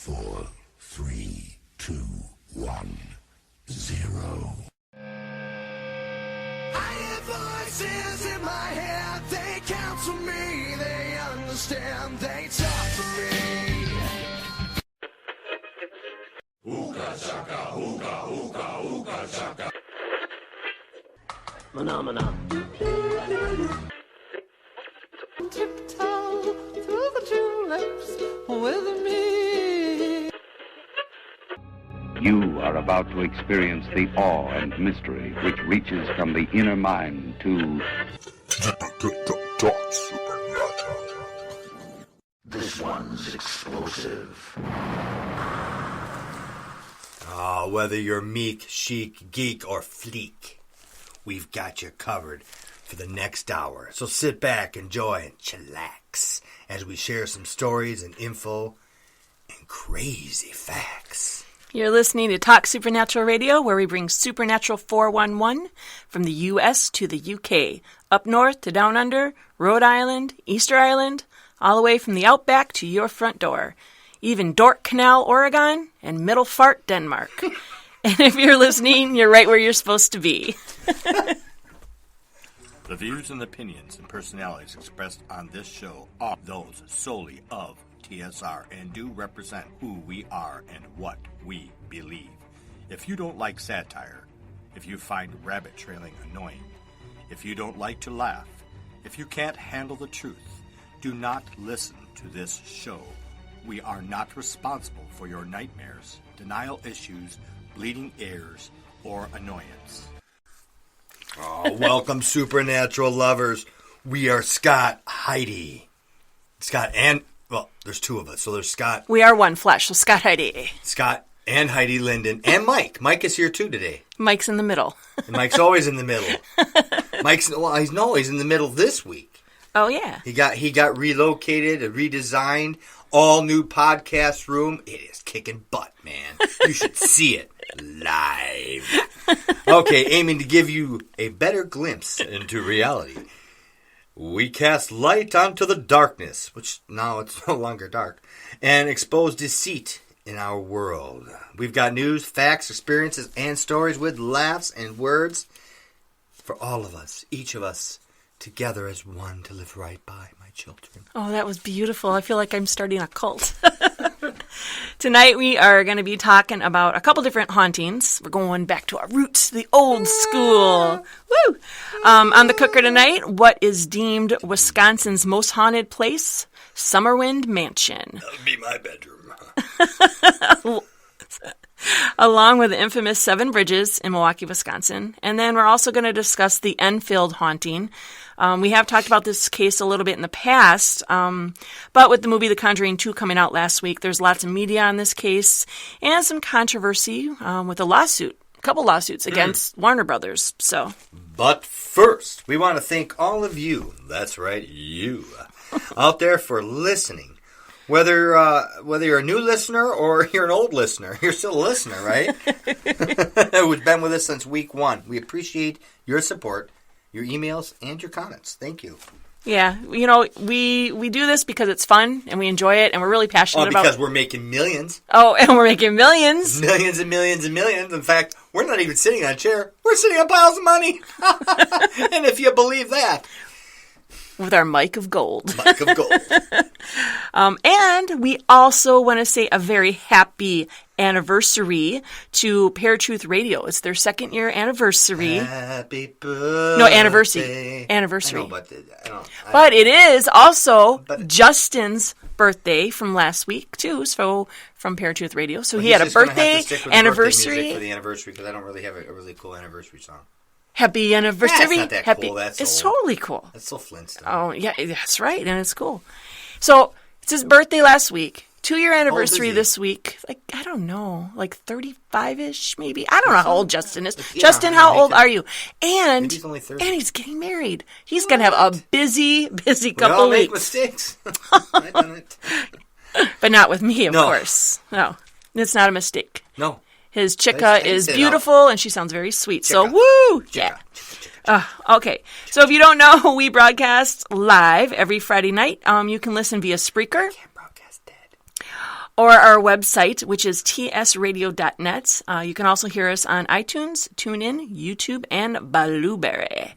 4, 3, 2, 1, 0. I hear voices in my head, they counsel me, they understand, they talk to me. Ooga chaka, ooga, ooga, ooga chaka. Phenomena. Tiptoe through the tulips with me. You are about to experience the awe and mystery which reaches from the inner mind to This one's explosive. Whether you're meek, chic, geek, or fleek, we've got you covered for the next hour. So sit back, enjoy, and chillax as we share some stories and info and crazy facts. You're listening to Talk Supernatural Radio, where we bring Supernatural 411 from the U.S. to the UK, up north to down under, Rhode Island, Easter Island, all the way from the outback to your front door, even Dork Canal, Oregon, and Middle Fart, Denmark. And if you're listening, you're right where you're supposed to be. The views and opinions and personalities expressed on this show are those solely of TSR and do represent who we are and what we believe. If you don't like satire, if you find rabbit trailing annoying, if you don't like to laugh, if you can't handle the truth, do not listen to this show. We are not responsible for your nightmares, denial issues, bleeding ears, or annoyance. Oh, welcome, Supernatural lovers. We are Scott, Heidi. Scott and, well, there's two of us, so there's Scott. We are one flesh, so Scott, Heidi. Scott and Heidi Linden, and Mike. Mike is here too today. Mike's in the middle. And Mike's always in the middle. He's in the middle this week. Oh, yeah. He got relocated and redesigned. All new podcast room. It is kicking butt, man. You should see it live. Okay, aiming to give you a better glimpse into reality. We cast light onto the darkness, which now it's no longer dark, and expose deceit in our world. We've got news, facts, experiences, and stories with laughs and words for all of us, each of us, together as one to live right by, my children. Oh, that was beautiful. I feel like I'm starting a cult. Tonight we are going to be talking about a couple different hauntings. We're going back to our roots, the old school. Woo! On the cooker tonight, what is deemed Wisconsin's most haunted place? Summerwind Mansion. That'll be my bedroom. Along with the infamous Seven Bridges in Milwaukee, Wisconsin. And then we're also going to discuss the Enfield Haunting. We have talked about this case a little bit in the past, but with the movie The Conjuring 2 coming out last week, there's lots of media on this case and some controversy with a couple lawsuits against Warner Brothers. But first, we want to thank all of you, that's right, you, out there for listening. Whether you're a new listener or you're an old listener, you're still a listener, right? Who's been with us since week 1. We appreciate your support, your emails, and your comments. Thank you. Yeah, we do this because it's fun and we enjoy it and we're really passionate about it. Because we're making millions. Oh, and we're making millions. Millions and millions and millions. In fact, we're not even sitting on a chair. We're sitting on piles of money. And if you believe that. With our mic of gold. Mic of gold. And we also want to say a very happy anniversary to Paratruth Radio. It's their 2nd year anniversary. Happy birthday. No, anniversary. Anniversary. I know, but it is also Justin's birthday from last week, too, so from Paratruth Radio. So he had a birthday anniversary. Birthday music for the anniversary, because I don't really have a really cool anniversary song. Happy anniversary. That's not that cool. It's totally cool. That's so Flintstone. Oh, yeah, that's right, and it's cool. So, it's his birthday last week. 2-year anniversary this week. I don't know, 35-ish, maybe. I don't know how old Justin is. Yeah, Justin, how old are you? And he's only 30. And he's getting married. He's going to have a busy couple weeks. We all make weeks. mistakes. I've done it. But not with me, of course. No, it's not a mistake. No. His chica is beautiful, and she sounds very sweet. Chica. So, woo! Yeah. Okay. So, if you don't know, we broadcast live every Friday night. You can listen via Spreaker. Can't broadcast dead. or our website, which is tsradio.net. You can also hear us on iTunes, TuneIn, YouTube, and Blueberry.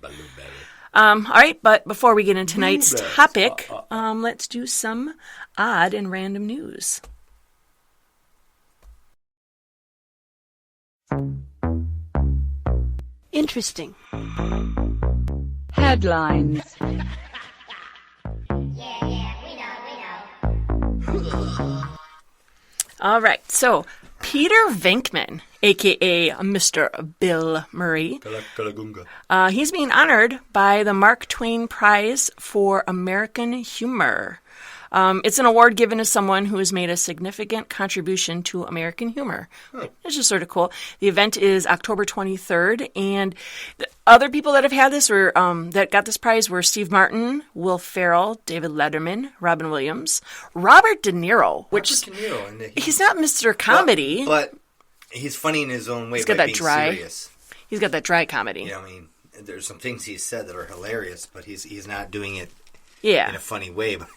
All right, but before we get into tonight's topic, let's do some odd and random news. Interesting. Headlines. All right, so Peter Venkman, a.k.a. Mr. Bill Murray, he's being honored by the Mark Twain Prize for American Humor. It's an award given to someone who has made a significant contribution to American humor. It's just sort of cool. The event is October 23rd, and the other people that have had this or that got this prize were Steve Martin, Will Ferrell, David Letterman, Robin Williams, Robert De Niro, he's not Mr. Comedy. But he's funny in his own way. He's got by that being dry. Serious. He's got that dry comedy. You know, I mean, there's some things he's said that are hilarious, but he's not doing it Yeah. in a funny way. But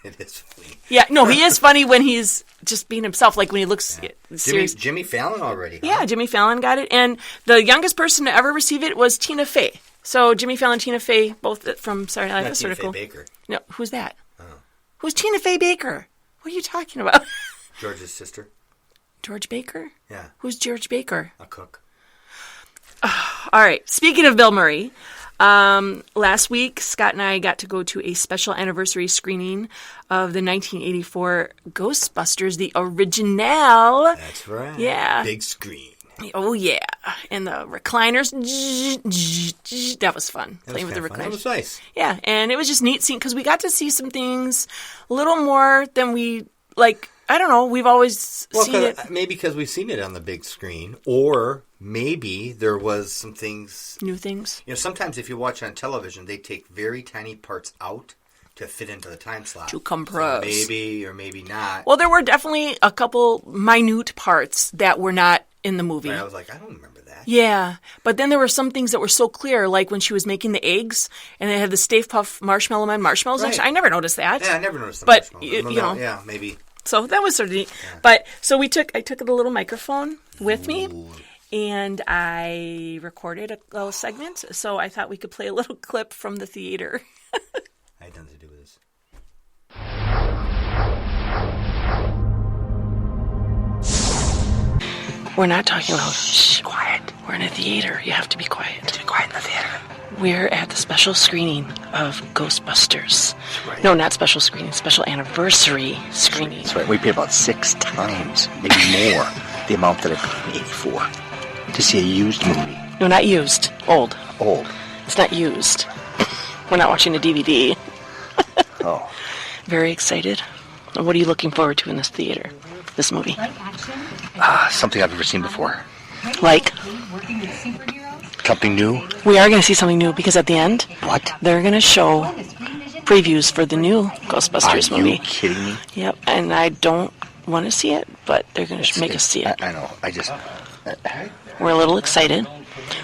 it is funny. Yeah, no, he is funny when he's just being himself, like when he looks serious. Jimmy Fallon already. Yeah, Jimmy Fallon got it. And the youngest person to ever receive it was Tina Fey. So Jimmy Fallon, Tina Fey, both from Saturday Night Live. That's sort of cool. Baker. No, who's that? Oh. Who's Tina Fey Baker? What are you talking about? George's sister. George Baker? Yeah. Who's George Baker? A cook. All right. Speaking of Bill Murray, last week, Scott and I got to go to a special anniversary screening of the 1984 Ghostbusters, the original. That's right. Yeah. Big screen. Oh, yeah. And the recliners. That was fun. Playing with the recliners. That was nice. Yeah. And it was just neat seeing, because we got to see some things a little more than we, like, I don't know. We've always seen it. Maybe because we've seen it on the big screen, or maybe there was some things. New things. You know, sometimes if you watch on television, they take very tiny parts out to fit into the time slot. To compress. So maybe or maybe not. Well, there were definitely a couple minute parts that were not in the movie. But I was like, I don't remember that. Yeah. But then there were some things that were so clear, like when she was making the eggs and they had the Stave Puff Marshmallow Man marshmallows. Right. I never noticed that. Yeah, I never noticed the but marshmallows. you know. Yeah, maybe. So that was sort of neat. Yeah. But so I took a little microphone with me, and I recorded a little segment. So I thought we could play a little clip from the theater. I had nothing to do with this. We're not talking loud. Shh, quiet. We're in a theater. You have to be quiet. To be quiet in the theater. We're at the special screening of Ghostbusters. Right. No, not special screening. Special anniversary screening. That's right. We paid about 6 times, maybe more, the amount that I paid in '84 to see a used movie. No, not used. Old. Old. It's not used. We're not watching a DVD. Oh. Very excited. What are you looking forward to in this theater? This movie? Something I've never seen before. Like? Something new? We are going to see something new because at the end, What? they're going to show previews for the new Ghostbusters movie. Are you kidding me? Yep, and I don't want to see it, but they're going to make us see it. I know. We're a little excited.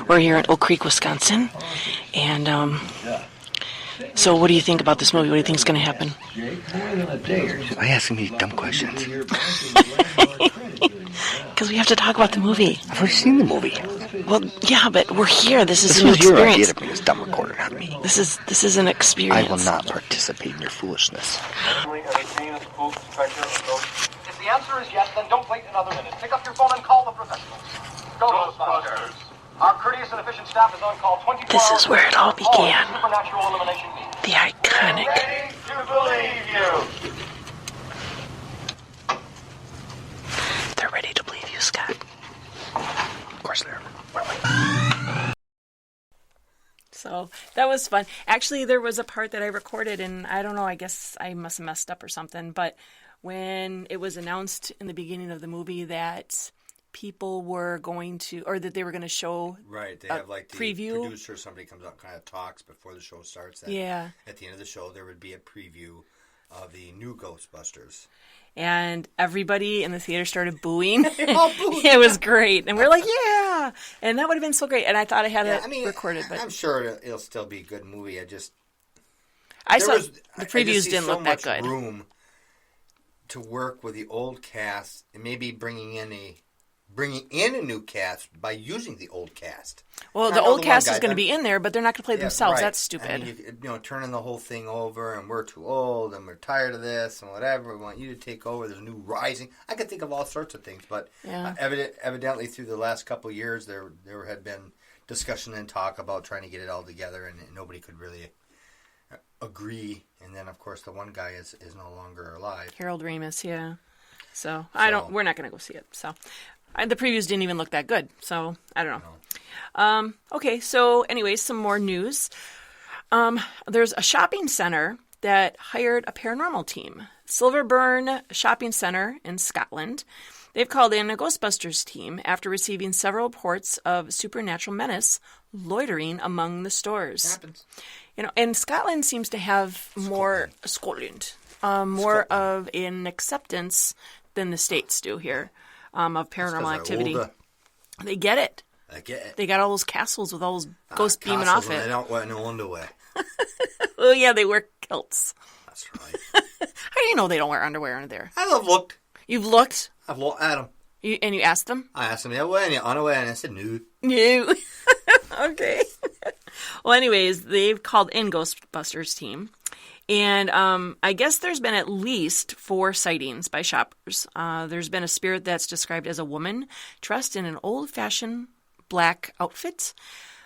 We're here in Oak Creek, Wisconsin, and so what do you think about this movie? What do you think is going to happen? Why asking me dumb questions? Because we have to talk about the movie. I've already seen the movie. Well, yeah, but we're here. This is This an was your experience. idea to bring this dumb recorder on me. This is an experience. I will not participate in your foolishness. If the answer is yes, then don't wait another minute. Pick up your phone and call the professionals. Ghostbusters. Our courteous and efficient staff is on call 24 This hours is where it all for all began. supernatural elimination needs. The iconic. Ready to believe you. They're ready to believe you, Scott. Of course they are. So that was fun. Actually, there was a part that I recorded, and I don't know, I guess I must have messed up or something, but when it was announced in the beginning of the movie that people were going to, or that they were going to show Right, they have like the preview. producer, somebody comes up, kind of talks before the show starts. That Yeah. At the end of the show, there would be a preview of the new Ghostbusters. And everybody in the theater started booing. It was great. And we're like, yeah. And that would have been so great. And I thought I had it recorded. But I'm sure it'll still be a good movie. I saw the previews didn't look that good. Room to work with the old cast and maybe bringing in a new cast by using the old cast. Well, the old cast is going to be in there, but they're not going to play themselves. Right. That's stupid. I mean, turning the whole thing over, and we're too old, and we're tired of this, and whatever. We want you to take over. There's a new rising. I could think of all sorts of things, but evidently through the last couple of years, there had been discussion and talk about trying to get it all together, and nobody could really agree. And then, of course, the one guy is no longer alive. Harold Ramis, yeah. So we're not going to go see it. So the previews didn't even look that good. So I don't know. Okay. So anyways, some more news. There's a shopping center that hired a paranormal team. Silverburn Shopping Center in Scotland. They've called in a Ghostbusters team after receiving several reports of supernatural menace loitering among the stores. It happens. And Scotland seems to have more of an acceptance than the States do here of paranormal activity. They get it. They got all those castles with all those ghosts beaming off it. They don't wear no underwear. Well, yeah, they wear kilts. That's right. How do you know they don't wear underwear under there? I've looked. You've looked? I've looked at them. And you asked them? I asked them, "Yeah, wear any underwear?" And I said, "No." No. Okay. Well, anyways, they've called in Ghostbusters team. And I guess there's been at least 4 sightings by shoppers. There's been a spirit that's described as a woman dressed in an old-fashioned black outfit.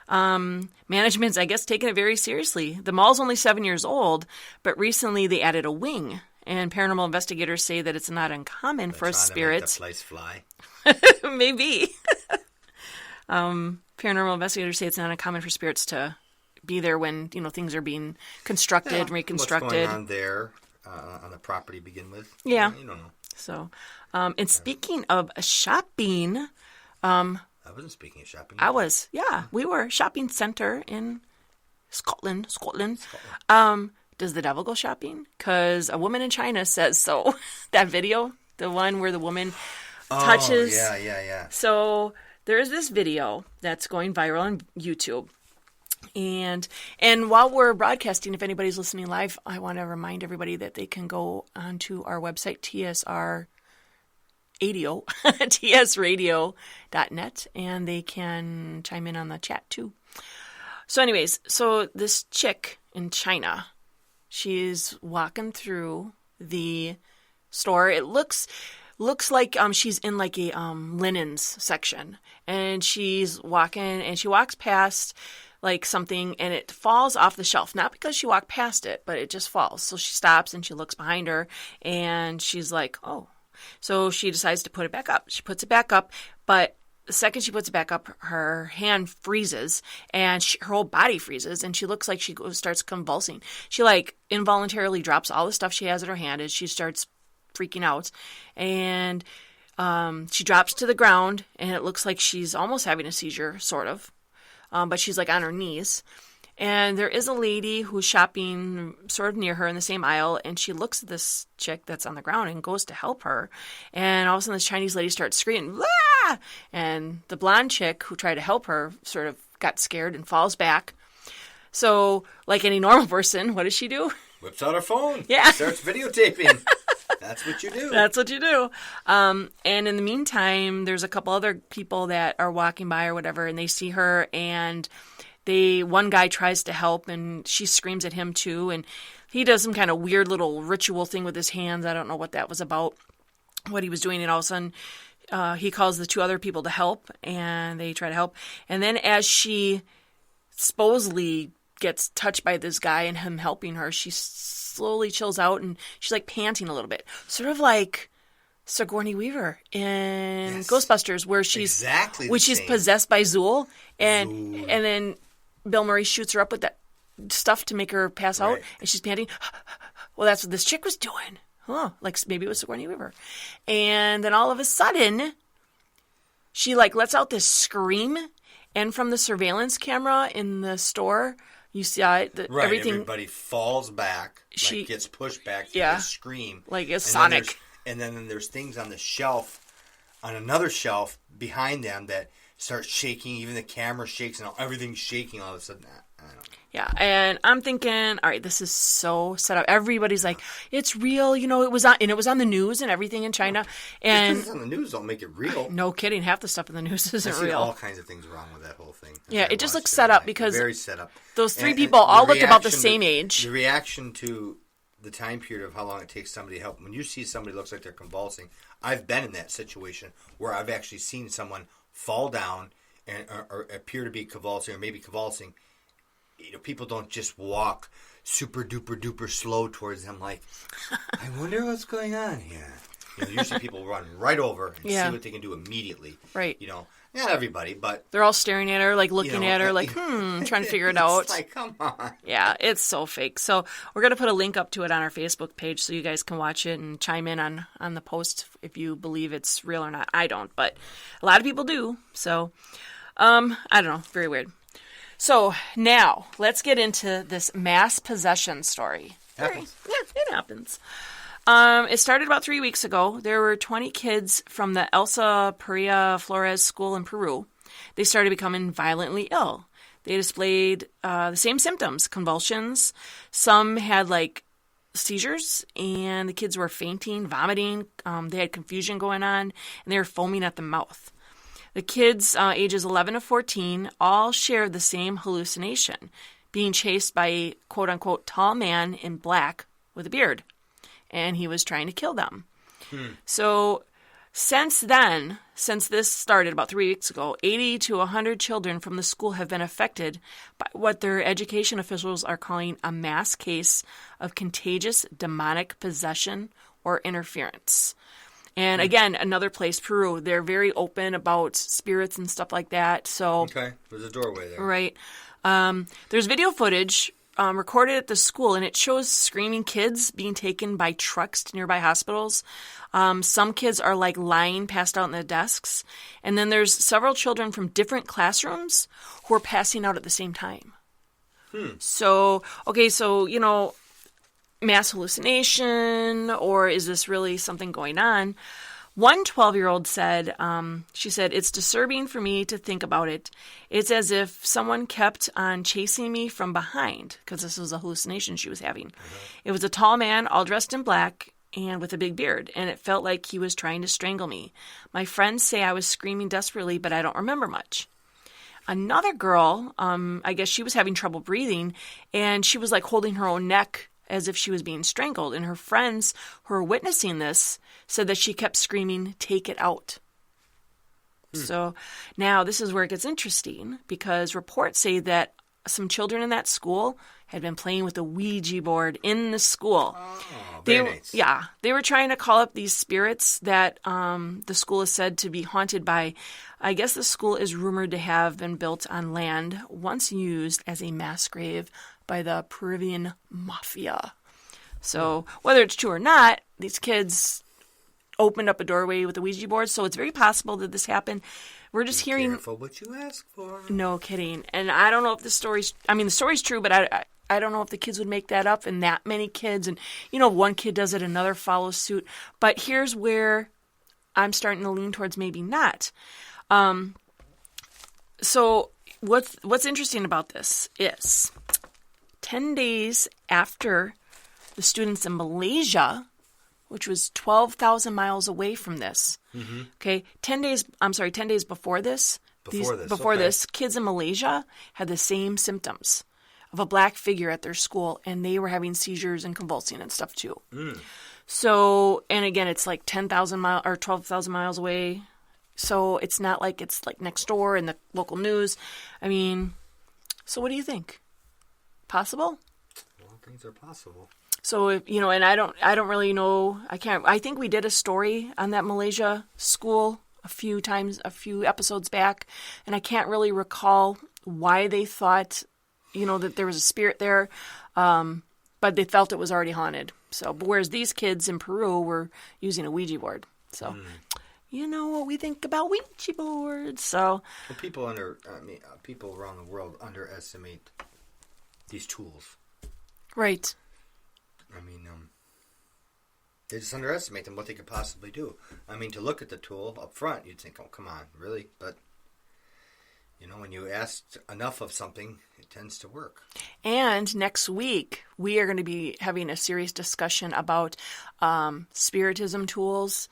Management's, I guess, taking it very seriously. The mall's only 7 years old, but recently they added a wing. And paranormal investigators say that it's not uncommon for spirits. To make the place fly. Maybe. Paranormal investigators say it's not uncommon for spirits to be there when things are being constructed, reconstructed. What's going on there on the property to begin with? Yeah. You don't know. So, and speaking of shopping, I wasn't speaking of shopping. I was. Yeah, we were shopping center in Scotland. Does the devil go shopping? Because a woman in China says so. That video, the one where the woman touches. Oh, yeah. So there is this video that's going viral on YouTube. And while we're broadcasting, if anybody's listening live, I want to remind everybody that they can go onto our website, tsradio.net, and they can chime in on the chat too. So anyways, this chick in China, she's walking through the store. It looks like she's in like a linens section, and she's walking, and she walks past like something, and it falls off the shelf. Not because she walked past it, but it just falls. So she stops and she looks behind her, and she's like, oh. So she decides to put it back up. She puts it back up, but the second she puts it back up, her hand freezes, and her whole body freezes, and she looks like she starts convulsing. She like involuntarily drops all the stuff she has in her hand as she starts freaking out, and she drops to the ground, and it looks like she's almost having a seizure, sort of. But she's like on her knees. And there is a lady who's shopping sort of near her in the same aisle, and she looks at this chick that's on the ground and goes to help her. And all of a sudden this Chinese lady starts screaming, "Ah!" And the blonde chick who tried to help her sort of got scared and falls back. So like any normal person, what does she do? Whips out her phone. Yeah. Starts videotaping. That's what you do. That's what you do. And in the meantime, there's a couple other people that are walking by or whatever, and they see her, and one guy tries to help, and she screams at him too, and he does some kind of weird little ritual thing with his hands. I don't know what that was about, what he was doing, and all of a sudden he calls the 2 other people to help, and they try to help. And then as she supposedly gets touched by this guy and him helping her, she slowly chills out, and she's like panting a little bit, sort of like Sigourney Weaver in Ghostbusters, where she's possessed by Zool, and then Bill Murray shoots her up with that stuff to make her pass out, and she's panting. Well, that's what this chick was doing. Like maybe it was Sigourney Weaver. And then all of a sudden, she like lets out this scream, and from the surveillance camera in the store, you see everything. Everybody falls back, like gets pushed back through the scream. Like a Sonic. And then there's things on the shelf, on another shelf behind them that starts shaking. Even the camera shakes and everything's shaking all of a sudden. I don't know. Yeah, and I'm thinking, all right, this is so set up. Everybody's like, it's real, it was on the news and everything in China. And Because it's on the news don't make it real. no kidding, half the stuff in the news isn't I've seen real. all kinds of things wrong with that whole thing. Yeah, it just looks set up because very set up. Those three And people the all look about the reaction same age. The reaction to the time period of how long it takes somebody to help. When you see somebody looks like they're convulsing, I've been in that situation where I've actually seen someone fall down and or appear to be convulsing or maybe convulsing. People don't just walk super duper duper slow towards them like, I wonder what's going on here. Usually people run right over and see what they can do immediately. Right. Not everybody, but They're all staring at her, like looking at her, like, trying to figure it out. It's like, come on. Yeah, it's so fake. So we're going to put a link up to it on our Facebook page so you guys can watch it and chime in on the post if you believe it's real or not. I don't, but a lot of people do. So, I don't know. Very weird. So now let's get into this mass possession story. Happens. Yeah, it happens. It started about 3 weeks ago. There were 20 kids from the Elsa Perea Flores school in Peru. They started becoming violently ill. They displayed the same symptoms, convulsions. Some had seizures, and the kids were fainting, vomiting. They had confusion going on, and they were foaming at the mouth. The kids, ages 11 to 14, all shared the same hallucination, being chased by a quote-unquote tall man in black with a beard. And he was trying to kill them. So since this started about 3 weeks ago, 80 to 100 children from the school have been affected by what their education officials are calling a mass case of contagious demonic possession or interference. And again, another place, Peru, they're very open about spirits and stuff like that. So Okay, there's a doorway there. Right. There's video footage recorded at the school, and it shows screaming kids being taken by trucks to nearby hospitals. Some kids are lying passed out in the desks. And then there's several children from different classrooms who are passing out at the same time. So, mass hallucination, or is this really something going on? One 12-year-old said, she said, it's disturbing for me to think about it. It's as if someone kept on chasing me from behind, because this was a hallucination she was having. It was a tall man, all dressed in black and with a big beard, and it felt like he was trying to strangle me. My friends say I was screaming desperately, but I don't remember much. Another girl, I guess she was having trouble breathing, and she was holding her own neck as if she was being strangled. And her friends who were witnessing this said that she kept screaming, "Take it out." So now this is where it gets interesting, because reports say that some children in that school had been playing with a Ouija board in the school. Oh, very nice. Yeah, they were trying to call up these spirits that the school is said to be haunted by. I guess the school is rumored to have been built on land once used as a mass grave by the Peruvian mafia. So whether it's true or not, these kids opened up a doorway with a Ouija board, so it's very possible that this happened. We're just hearing... Careful what you ask for. No kidding. And I don't know if the story's true, but I don't know if the kids would make that up, and that many kids. And, one kid does it, another follows suit. But here's where I'm starting to lean towards maybe not. So what's interesting about this is 10 days after the students in Malaysia, which was 12,000 miles away from this. Mm-hmm. Okay, 10 days before this. Before this, kids in Malaysia had the same symptoms of a black figure at their school, and they were having seizures and convulsing and stuff too. So, and again, it's 10,000 miles or 12,000 miles away. So it's not like it's next door in the local news. I mean, so what do you think? Possible? Well, things are possible. So, and I don't really know. I think we did a story on that Malaysia school a few episodes back, and I can't really recall why they thought, that there was a spirit there, but they felt it was already haunted. So, but whereas these kids in Peru were using a Ouija board. So, what we think about Ouija boards. So, well, people around the world underestimate these tools. Right. They just underestimate them, what they could possibly do. To look at the tool up front, you'd think, oh, come on, really? But You know, when you ask enough of something, it tends to work. And next week, we are going to be having a serious discussion about spiritism tools,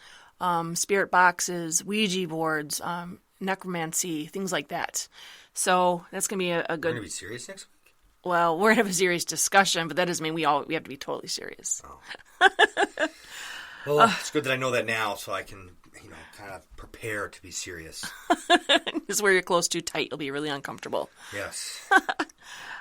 spirit boxes, Ouija boards, necromancy, things like that. So that's going to be a good... We're going to be serious next week? Well, we're going to have a serious discussion, but that doesn't mean we have to be totally serious. Oh. Well, it's good that I know that now so I can, kind of prepare to be serious. Just wear your clothes too tight. You'll be really uncomfortable. Yes.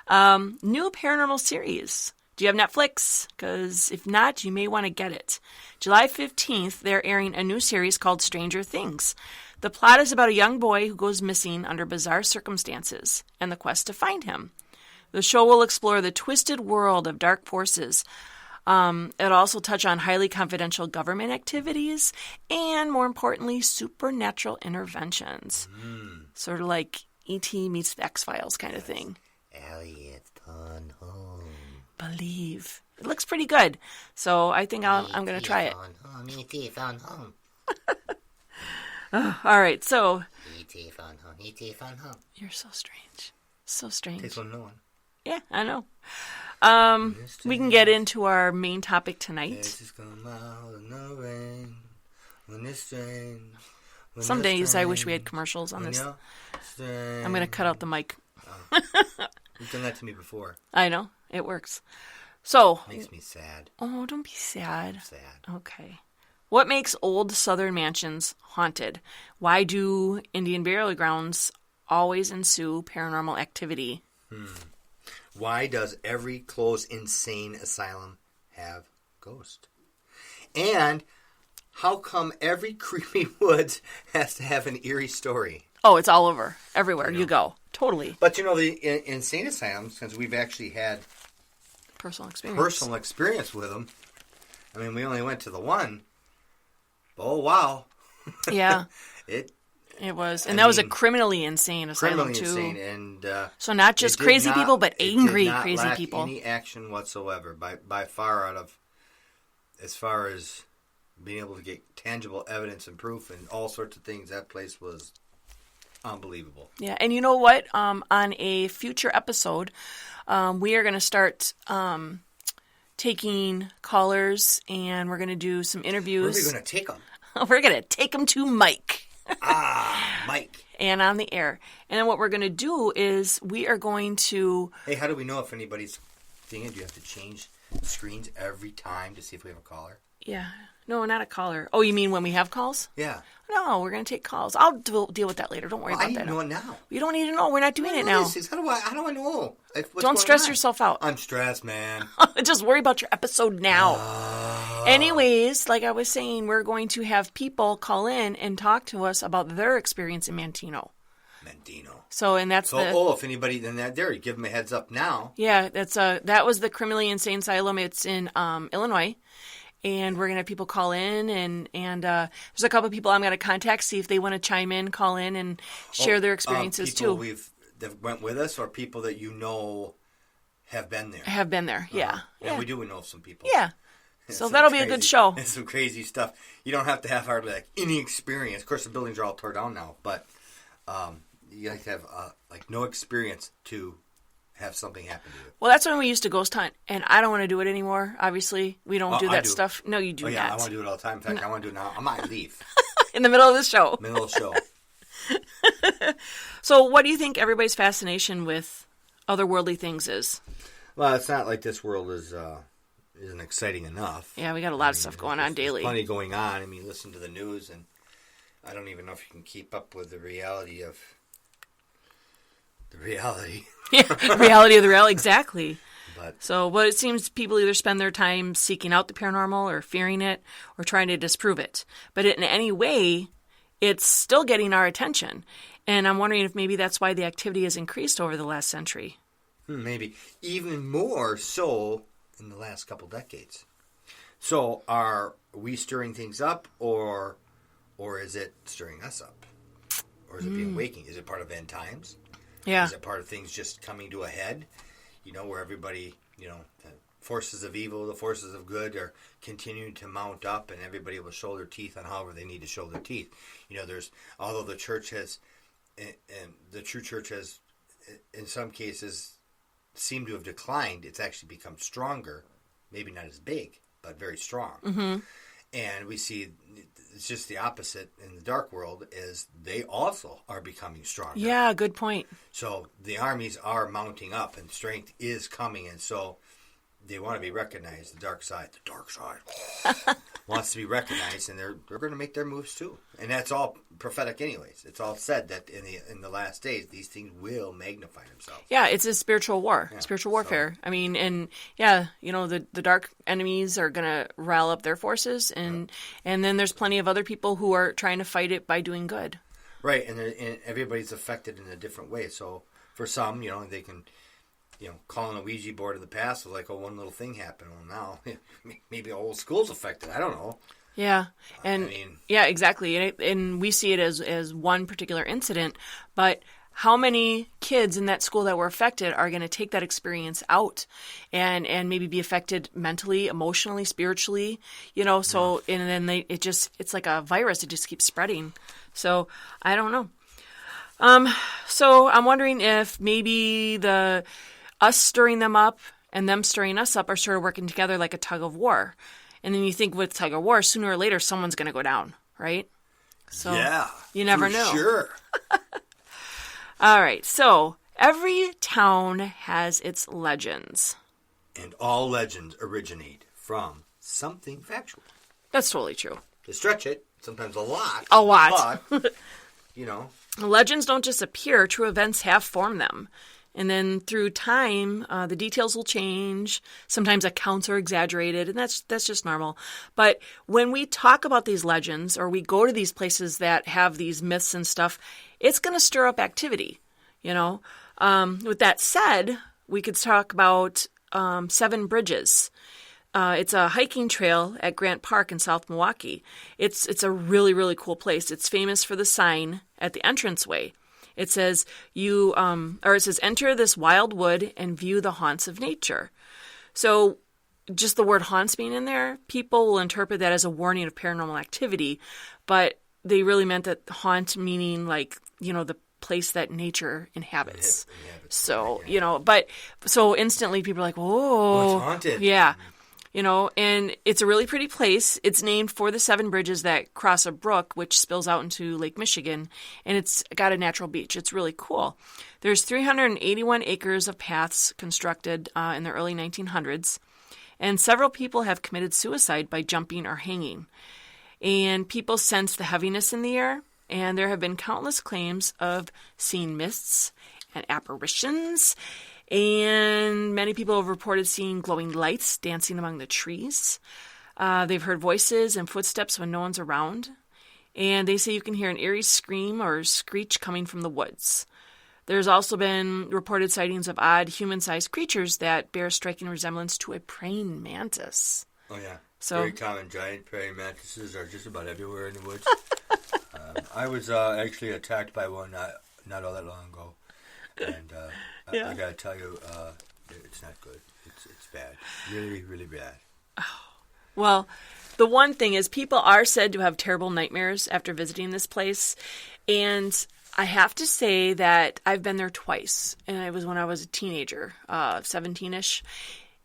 New paranormal series. Do you have Netflix? Because if not, you may want to get it. July 15th, they're airing a new series called Stranger Things. The plot is about a young boy who goes missing under bizarre circumstances and the quest to find him. The show will explore the twisted world of dark forces. It'll also touch on highly confidential government activities and, more importantly, supernatural interventions. Sort of like E.T. meets the X-Files kind of thing. Elliot's gone home. Believe. It looks pretty good. So I think I'm going to try it. E.T. found home. All right, so... E.T. found home. E.T. found home. You're so strange. So strange. Takes one to know one. Yeah, I know. We can get into our main topic tonight. Some days I wish we had commercials on this. I'm going to cut out the mic. You've done that to me before. I know. It works. So. Makes me sad. Oh, don't be sad. I'm sad. Okay. What makes old southern mansions haunted? Why do Indian burial grounds always ensue paranormal activity? Why does every closed insane asylum have ghosts? And how come every creepy woods has to have an eerie story? Oh, it's all over. Everywhere you go. Totally. But the insane asylums, since we've actually had personal experience with them. I mean, we only went to the one. Oh, wow. Yeah. It was. And that was a criminally insane asylum, too. Criminally insane. And, so not just crazy people, but angry crazy people. Any action whatsoever. By far out of, as far as being able to get tangible evidence and proof and all sorts of things, that place was unbelievable. Yeah, and you know what? On a future episode, we are going to start taking callers, and we're going to do some interviews. Where are we going to take them? We're going to take them to Mike. Mike. And on the air. And then what we're going to do is we are going to... Hey, how do we know if anybody's thinking? Do you have to change the screens every time to see if we have a caller? Yeah. No, not a caller. Oh, you mean when we have calls? Yeah. No, we're going to take calls. I'll deal with that later. Don't worry about that. I need to know it now. You don't need to know. We're not doing it now. How do I know? Don't stress yourself out. I'm stressed, man. Just worry about your episode now. Anyways, like I was saying, we're going to have people call in and talk to us about their experience in Mantino. So, and that's if anybody, then you give them a heads up now. Yeah, that was the criminally insane asylum. It's in Illinois. And we're going to have people call in, and there's a couple of people I'm going to contact, see if they want to chime in, call in, and share their experiences, people too. That went with us, or people that have been there? Have been there, yeah. And we do know some people. Yeah. So that'll be a good show. And some crazy stuff. You don't have to have hardly any experience. Of course, the buildings are all torn down now, but you have to have no experience to have something happen to you. Well, that's when we used to ghost hunt, and I don't want to do it anymore. Obviously, we don't do that stuff. No, you do yeah, not. I want to do it all the time. In fact, I want to do it now. I might leave. In the middle of the show. Middle of the show. So what do you think everybody's fascination with otherworldly things is? Well, it's not like this world isn't exciting enough. Yeah, we got a lot of stuff going on daily. There's plenty going on. I mean, listen to the news, and I don't even know if you can keep up with the reality of the reality. Yeah, reality of the reality, exactly. But it seems people either spend their time seeking out the paranormal or fearing it or trying to disprove it. But in any way, it's still getting our attention. And I'm wondering if maybe that's why the activity has increased over the last century. Maybe even more so in the last couple decades. So are we stirring things up, or is it stirring us up? Or is it being waking? Is it part of end times? Yeah. Is it part of things just coming to a head? Where everybody, the forces of evil, the forces of good are continuing to mount up, and everybody will show their teeth on however they need to show their teeth. Although the church has and the true church has, in some cases, seemed to have declined. It's actually become stronger, maybe not as big, but very strong. Mm-hmm. And we see it's just the opposite in the dark world, is they also are becoming stronger. Yeah, good point. So the armies are mounting up, and strength is coming, and so they want to be recognized. The dark side wants to be recognized, and they're going to make their moves too. And that's all prophetic, anyways. It's all said that in the last days, these things will magnify themselves. Yeah, it's a spiritual war, Yeah, spiritual warfare. I mean, and yeah, the dark enemies are going to rile up their forces, and then there's plenty of other people who are trying to fight it by doing good. Right, and everybody's affected in a different way. So for some, they can, calling a Ouija board of the past was like, oh, one little thing happened. Well, now maybe a whole school's affected. I don't know. Yeah, and yeah, exactly, and we see it as one particular incident, but how many kids in that school that were affected are going to take that experience out and maybe be affected mentally, emotionally, spiritually, so, and then it's like a virus. It just keeps spreading. So I don't know. So I'm wondering if maybe us stirring them up and them stirring us up are sort of working together like a tug of war. And then you think with tug of war, sooner or later, someone's going to go down, right? So yeah, you never for know. Sure. All right. So every town has its legends. And all legends originate from something factual. That's totally true. To stretch it, sometimes a lot. A lot. But, legends don't just appear. True events have formed them. And then through time, the details will change. Sometimes accounts are exaggerated, and that's just normal. But when we talk about these legends, or we go to these places that have these myths and stuff, it's going to stir up activity, With that said, we could talk about Seven Bridges. It's a hiking trail at Grant Park in South Milwaukee. It's a really, really cool place. It's famous for the sign at the entranceway. It says enter this wild wood and view the haunts of nature. So just the word haunts being in there, people will interpret that as a warning of paranormal activity, but they really meant that haunt meaning like, the place that nature inhabits. So, so instantly people are like, whoa. It's haunted. Yeah. And it's a really pretty place. It's named for the 7 bridges that cross a brook, which spills out into Lake Michigan, and it's got a natural beach. It's really cool. There's 381 acres of paths constructed in the early 1900s, and several people have committed suicide by jumping or hanging. And people sense the heaviness in the air, and there have been countless claims of seeing mists and apparitions. And many people have reported seeing glowing lights dancing among the trees. They've heard voices and footsteps when no one's around. And they say you can hear an eerie scream or screech coming from the woods. There's also been reported sightings of odd human-sized creatures that bear striking resemblance to a praying mantis. Oh, yeah. So, very common. Giant praying mantises are just about everywhere in the woods. I was actually attacked by one not all that long ago. And I gotta tell you, it's not good. It's bad. Really, really bad. Oh. Well, the one thing is people are said to have terrible nightmares after visiting this place. And I have to say that I've been there twice. And it was when I was a teenager, 17-ish.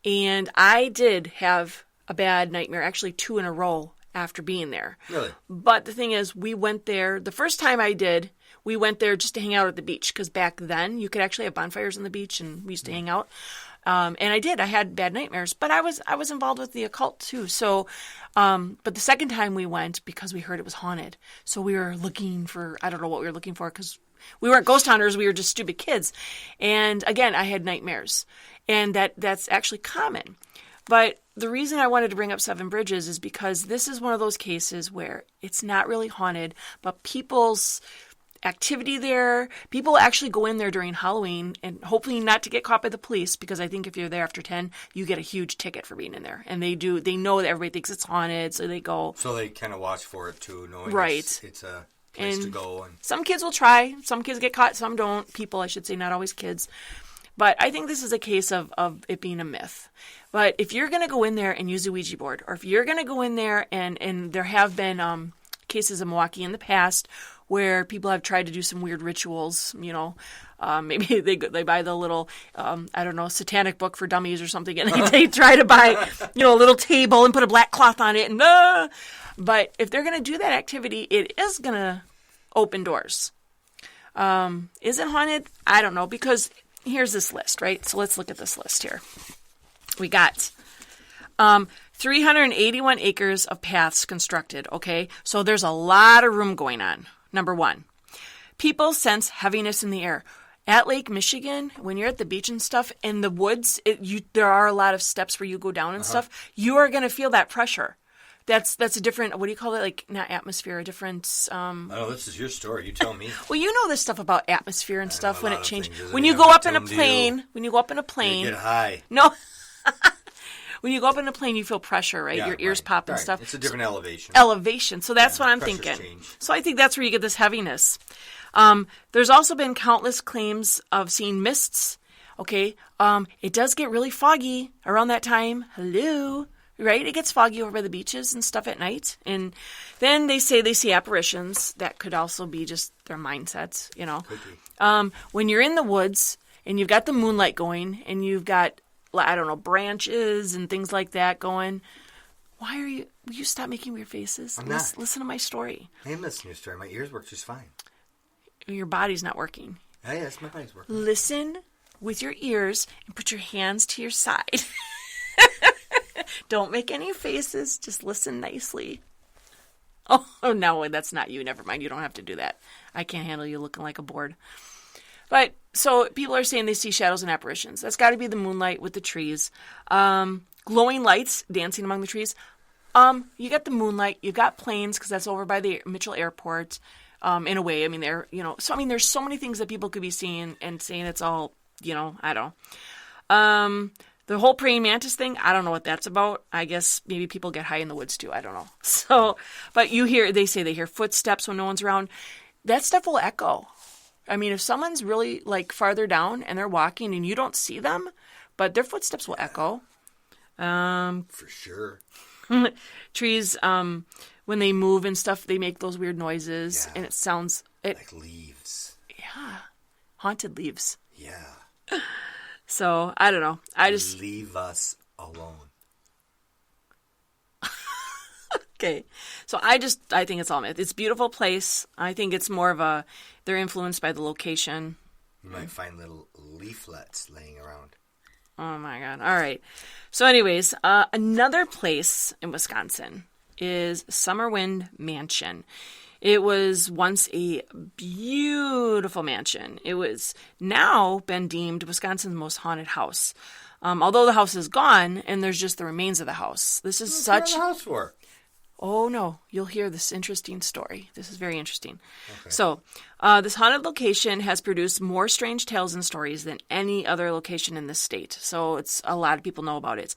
And I did have a bad nightmare, actually 2 in a row after being there. Really? But the thing is, we went there, the first time I did, we went there just to hang out at the beach, because back then you could actually have bonfires on the beach, and we used to hang out. And I had bad nightmares, but I was involved with the occult too. So, but the second time we went, because we heard it was haunted, so we were looking for, I don't know what we were looking for, because we weren't ghost hunters, we were just stupid kids. And again, I had nightmares, and that's actually common. But the reason I wanted to bring up 7 Bridges is because this is one of those cases where it's not really haunted, but people's activity there, people actually go in there during Halloween, and hopefully not to get caught by the police, because I think if you're there after 10, you get a huge ticket for being in there. And they know that everybody thinks it's haunted, so they go. So they kind of watch for it too, knowing it's a place to go. And some kids will try. Some kids get caught, some don't. People, I should say, not always kids. But I think this is a case of it being a myth. But if you're going to go in there and use a Ouija board, or if you're going to go in there and there have been cases in Milwaukee in the past where people have tried to do some weird rituals, maybe they buy the little, satanic book for dummies or something, and they try to buy, a little table and put a black cloth on it. But if they're going to do that activity, it is going to open doors. Is it haunted? I don't know, because here's this list, right? So let's look at this list here. We got 381 acres of paths constructed, okay? So there's a lot of room going on. Number 1, people sense heaviness in the air. At Lake Michigan, when you're at the beach and stuff, in the woods, there are a lot of steps where you go down and stuff. You are going to feel that pressure. That's a different, what do you call it? Like, not atmosphere, a different... Oh, this is your story. You tell me. Well, you know this stuff about atmosphere and stuff when it changes. When you go up in a plane, you get high. No. When you go up in a plane, you feel pressure, right? Your ears pop and stuff. It's a different elevation. Elevation. So that's what I'm thinking. Change. So I think that's where you get this heaviness. There's also been countless claims of seeing mists. Okay. It does get really foggy around that time. Hello. Right? It gets foggy over by the beaches and stuff at night. And then they say they see apparitions. That could also be just their mindsets, Could be. When you're in the woods and you've got the moonlight going and you've got, I don't know, branches and things like that going, will you stop making weird faces? I'm not. Listen to my story. I am listening to your story. My ears work just fine. Your body's not working. Oh, yes, my body's working. Listen with your ears and put your hands to your side. Don't make any faces. Just listen nicely. Oh, no, that's not you. Never mind. You don't have to do that. I can't handle you looking like a board. But, so people are saying they see shadows and apparitions. That's got to be the moonlight with the trees. Glowing lights dancing among the trees. You got the moonlight. You got planes, because that's over by the Mitchell Airport. In a way, I mean, there's so many things that people could be seeing and saying it's all, I don't know. The whole praying mantis thing, I don't know what that's about. I guess maybe people get high in the woods too. I don't know. So, but they say they hear footsteps when no one's around. That stuff will echo. I mean, if someone's really like farther down and they're walking and you don't see them, but their footsteps will echo. For sure. Trees, when they move and stuff, they make those weird noises, and it sounds... like leaves. Yeah. Haunted leaves. Yeah. So, I don't know. Leave us alone. Okay. So, I think it's all myth. It's a beautiful place. I think it's more of they're influenced by the location. You might find little leaflets laying around. Oh, my God. All right. So, anyways, another place in Wisconsin is Summerwind Mansion. It was once a beautiful mansion. It was now been deemed Wisconsin's most haunted house. Although the house is gone and there's just the remains of the house. This is such... What's the house for? Oh, no. You'll hear this interesting story. This is very interesting. Okay. So, this haunted location has produced more strange tales and stories than any other location in this state. So, it's a lot of people know about it.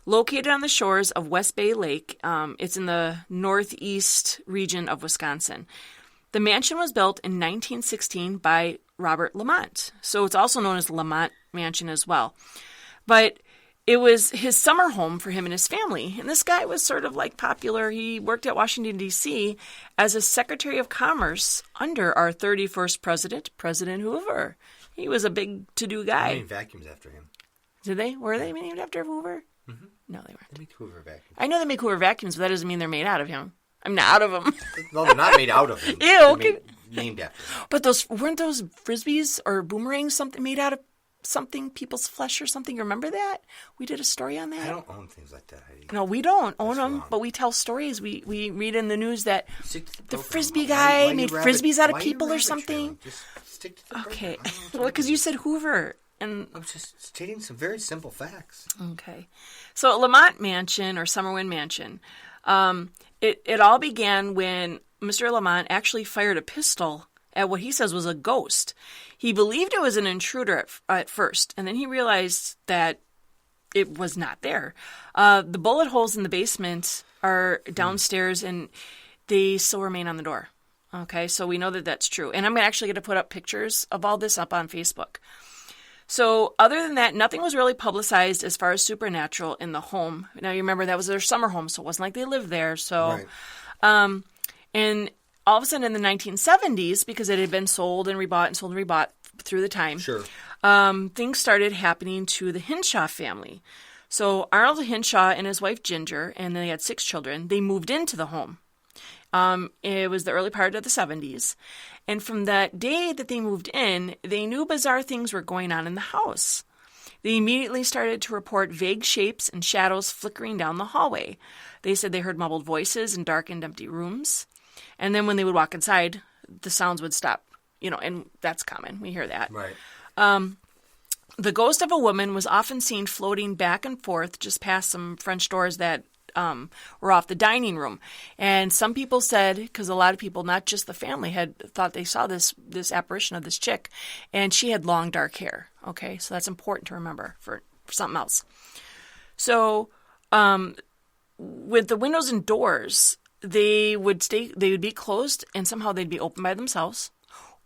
Located on the shores of West Bay Lake, it's in the northeast region of Wisconsin. The mansion was built in 1916 by Robert Lamont. So it's also known as Lamont Mansion as well. But it was his summer home for him and his family. And this guy was sort of like popular. He worked at Washington, D.C. as a Secretary of Commerce under our 31st president, President Hoover. He was a big to-do guy. They named vacuums after him. Did they? Were they named after Hoover? Mm-hmm. No, they weren't. They make Hoover vacuums. I know they make Hoover vacuums, but that doesn't mean they're made out of him. I'm not out of him. No, they're not made out of him. Ew. They're named after him. But weren't those frisbees or boomerangs something made out of something, people's flesh or something? You remember that? We did a story on that. I don't own things like that, Heidi. No, we don't own them, wrong. but we tell stories. We read in the news that the program. frisbee guy Why made rabbit- frisbees out of why you people or rabbit something. trailing? Just stick to the program. Okay. I don't know what Well, to because do. you said Hoover. And I'm just stating some very simple facts. okay. So Lamont Mansion or Summerwind Mansion, it all began when Mr. Lamont actually fired a pistol at what he says was a ghost. He believed it was an intruder at first, and then he realized that it was not there. The bullet holes in the basement are downstairs, and they still remain on the door. Okay, so we know that that's true. And I'm actually going to put up pictures of all this up on Facebook. So other than that, nothing was really publicized as far as supernatural in the home. Now, you remember that was their summer home, so it wasn't like they lived there. So, Right. And all of a sudden in the 1970s, because it had been sold and rebought and sold and rebought through the time, Sure. Things started happening to the Hinshaw family. So Arnold Hinshaw and his wife Ginger, and they had 6 children, they moved into the home. It was the early part of the 70s. And from that day that they moved in, they knew bizarre things were going on in the house. They immediately started to report vague shapes and shadows flickering down the hallway. They said they heard muffled voices in dark and empty rooms. And then when they would walk inside, the sounds would stop. And that's common. We hear that. Right. The ghost of a woman was often seen floating back and forth just past some French doors that were off the dining room. And some people said, because a lot of people, not just the family, had thought they saw this apparition of this chick, and she had long dark hair. Okay, so that's important to remember for something else. So with the windows and doors, they would be closed, and somehow they'd be open by themselves,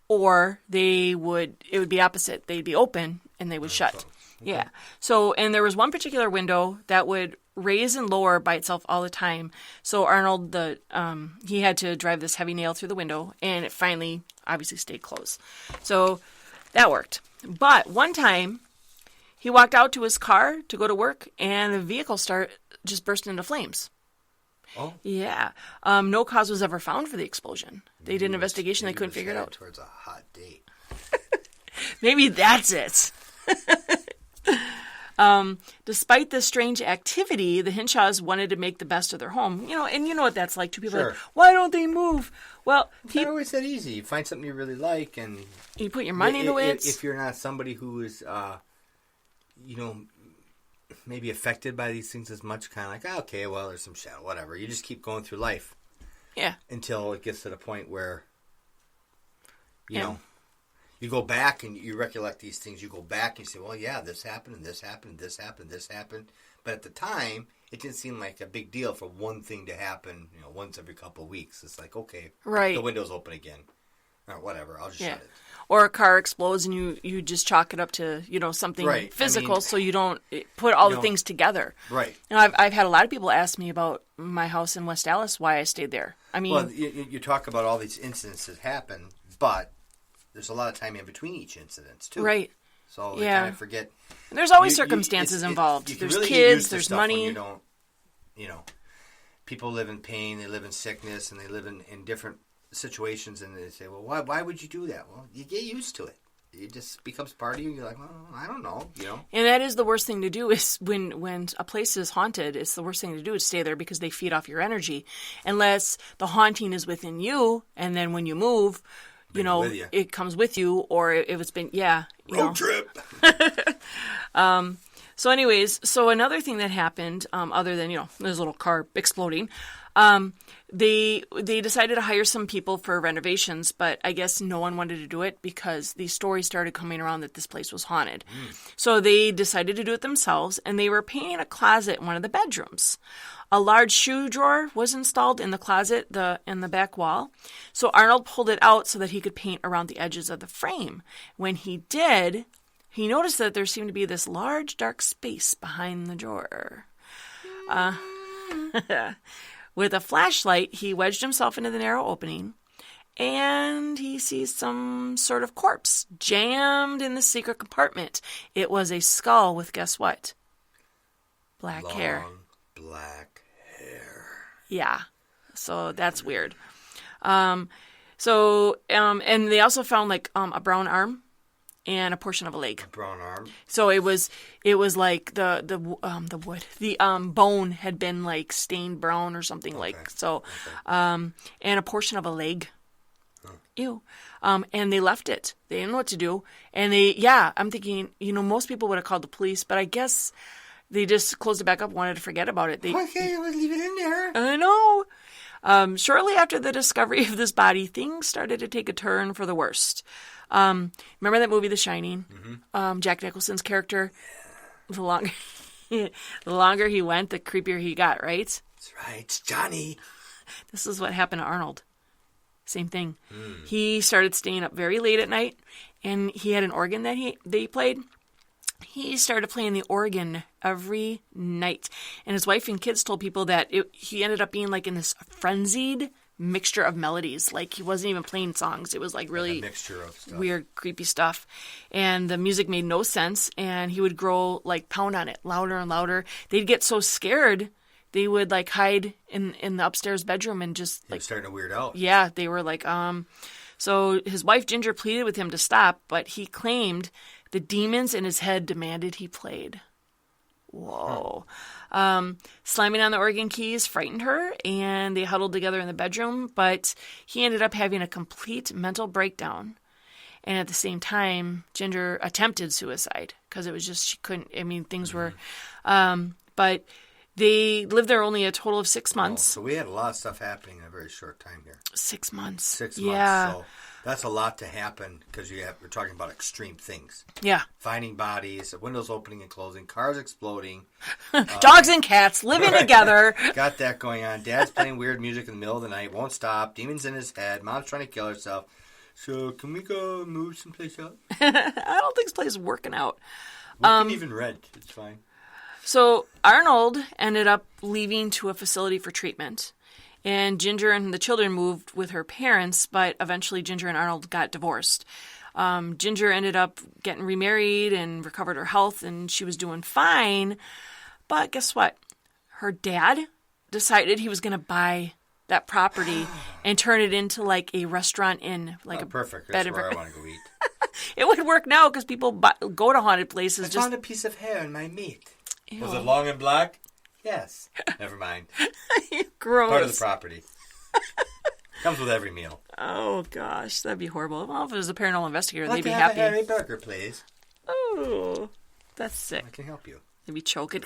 or it would be opposite. They'd be open and they would shut. Okay. Yeah. So, and there was one particular window that would raise and lower by itself all the time. So Arnold, he had to drive this heavy nail through the window, and it finally obviously stayed closed. So that worked. But one time, he walked out to his car to go to work, and the vehicle just burst into flames. Oh. Yeah. No cause was ever found for the explosion. They did an investigation. They couldn't figure it out. Towards a hot date. Maybe that's it. Despite this strange activity, the Hinshaws wanted to make the best of their home. And you know what that's like. 2 people are like, why don't they move? Well, it's not always that easy. You find something you really like, and you put your money into it. If you're not somebody who is, maybe affected by these things as much, kind of like, okay, well, there's some shadow, whatever. You just keep going through life. Yeah. Until it gets to the point where, you know, you go back and you recollect these things. You go back and you say, well, yeah, this happened, and this happened, and this happened, and this happened. But at the time, it didn't seem like a big deal for one thing to happen, once every couple of weeks. It's like, okay, right, the window's open again. Or whatever, I'll just shut it. Or a car explodes and you just chalk it up to, something physical, so you don't put all the things together. Right. I've had a lot of people ask me about my house in West Dallas, why I stayed there. I mean... Well, you talk about all these incidents that happen, but there's a lot of time in between each incident, too. Right. So they kind of forget... And there's always circumstances involved. There's really kids, there's money. You don't, people live in pain, they live in sickness, and they live in different situations, and they say, well, why would you do that? Well, you get used to it. It just becomes part of you. You're like, well, I don't know, And that is the worst thing to do is when a place is haunted, it's the worst thing to do is stay there because they feed off your energy. Unless the haunting is within you, and then when you move, it comes with you, or if it's been, road trip. So anyways, another thing that happened, other than, this little car exploding, they decided to hire some people for renovations, but I guess no one wanted to do it because these stories started coming around that this place was haunted. So they decided to do it themselves, and they were painting a closet in one of the bedrooms. A large shoe drawer was installed in the closet in the back wall. So Arnold pulled it out so that he could paint around the edges of the frame. When he did, he noticed that there seemed to be this large dark space behind the drawer. With a flashlight, he wedged himself into the narrow opening, and he sees some sort of corpse jammed in the secret compartment. It was a skull with, guess what? Black hair. Black hair. Yeah. So that's weird. And they also found a brown arm and a portion of a leg. A brown arm. So it was like the wood, the bone had been stained brown or something and a portion of a leg. Huh. Ew. And they left it. They didn't know what to do. And I'm thinking, most people would have called the police, but I guess they just closed it back up, wanted to forget about it. Okay, we'll leave it in there. I know. Shortly after the discovery of this body, things started to take a turn for the worst. Remember that movie, The Shining? Mm-hmm. Jack Nicholson's character? The longer he went, the creepier he got, right? That's right. It's Johnny. This is what happened to Arnold. Same thing. He started staying up very late at night, and he had an organ that he played. He started playing the organ every night. And his wife and kids told people that he ended up being in this frenzied mixture of melodies. Like, he wasn't even playing songs. It was like really Like a mixture of stuff. weird, creepy stuff. And the music made no sense. And he would grow, like, pound on it louder and louder. They'd get so scared, they would, like, hide in the upstairs bedroom and just, He like, was starting to weird out. yeah, they were like, So his wife Ginger pleaded with him to stop, but he claimed the demons in his head demanded he played. Whoa. Slamming on the organ keys frightened her, and they huddled together in the bedroom, but he ended up having a complete mental breakdown. And at the same time, Ginger attempted suicide, because it was just, she couldn't, I mean, things were, but they lived there only a total of 6 months. So we had a lot of stuff happening in a very short time here. 6 months. 6 months. Yeah. So that's a lot to happen because we're talking about extreme things. Yeah. Finding bodies, windows opening and closing, cars exploding. Dogs and cats living together. Got that going on. Dad's playing weird music in the middle of the night. Won't stop. Demons in his head. Mom's trying to kill herself. So can we go move someplace else? I don't think this place is working out. We can even rent. It's fine. So Arnold ended up leaving to a facility for treatment. And Ginger and the children moved with her parents, but eventually Ginger and Arnold got divorced. Ginger ended up getting remarried and recovered her health, and she was doing fine. But guess what? Her dad decided he was going to buy that property and turn it into like a restaurant inn, like a perfect. bed That's and where I want to go eat. It would work now because people go to haunted places. I found a piece of hair in my meat. Ew. Was it long and black? Yes. Never mind. Gross. Part of the property. Comes with every meal. Oh gosh, that'd be horrible. Well, if it was a paranormal investigator, I'd they'd be have happy. a hairy burger, please. Oh, that's sick. I can help you. They'd be choking.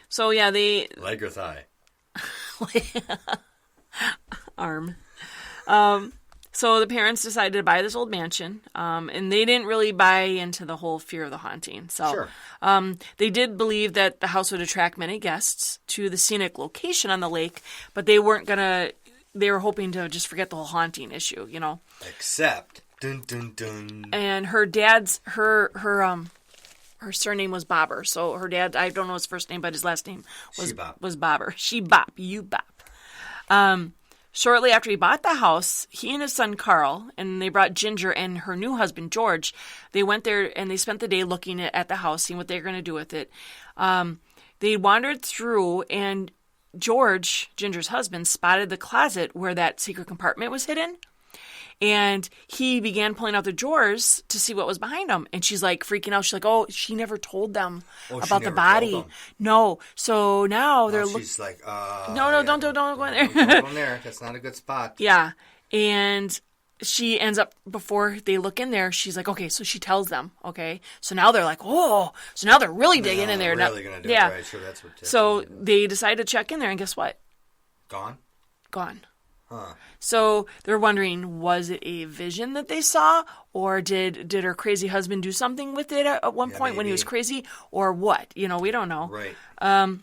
So yeah, they Leg or thigh? arm. So the parents decided to buy this old mansion, and they didn't really buy into the whole fear of the haunting. So Sure. They did believe that the house would attract many guests to the scenic location on the lake, but they weren't gonna. They were hoping to just forget the whole haunting issue, you know. Except, dun dun dun. And her dad's her surname was Bobber. So her dad, I don't know his first name, but his last name was Bobber. She bop, you bop. Shortly after he bought the house, he and his son Carl, and they brought Ginger and her new husband George, they went there and they spent the day looking at the house, seeing what they were going to do with it. They wandered through, and George, Ginger's husband, spotted the closet where that secret compartment was hidden. And he began pulling out the drawers to see what was behind them. And she's like freaking out. She's like, oh, she never told them about the body. No. So now they're looking. She's like, no, don't go in there. Don't go in there. That's not a good spot. Yeah. And she ends up, before they look in there, she's like, okay, so she tells them, okay. So now they're like, oh, so now they're really digging in there. Really going to do yeah. it right. Sure, that's what. So they decide to check in there, and guess what? Gone. Huh. So they're wondering, was it a vision that they saw, or did her crazy husband do something with it at one point when he was crazy, or what? You know, we don't know. Right.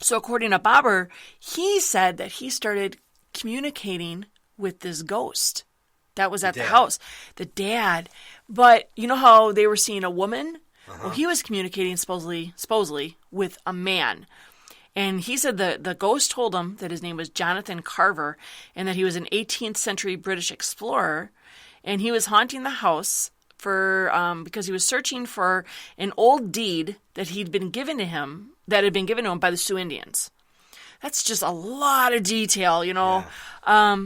So according to Bobber, he said that he started communicating with this ghost that was at the house. The dad. But you know how they were seeing a woman? Uh-huh. Well, he was communicating supposedly with a man. And he said the ghost told him that his name was Jonathan Carver and that he was an 18th century British explorer. And he was haunting the house because he was searching for an old deed that had been given to him by the Sioux Indians. That's just a lot of detail, you know. Yeah.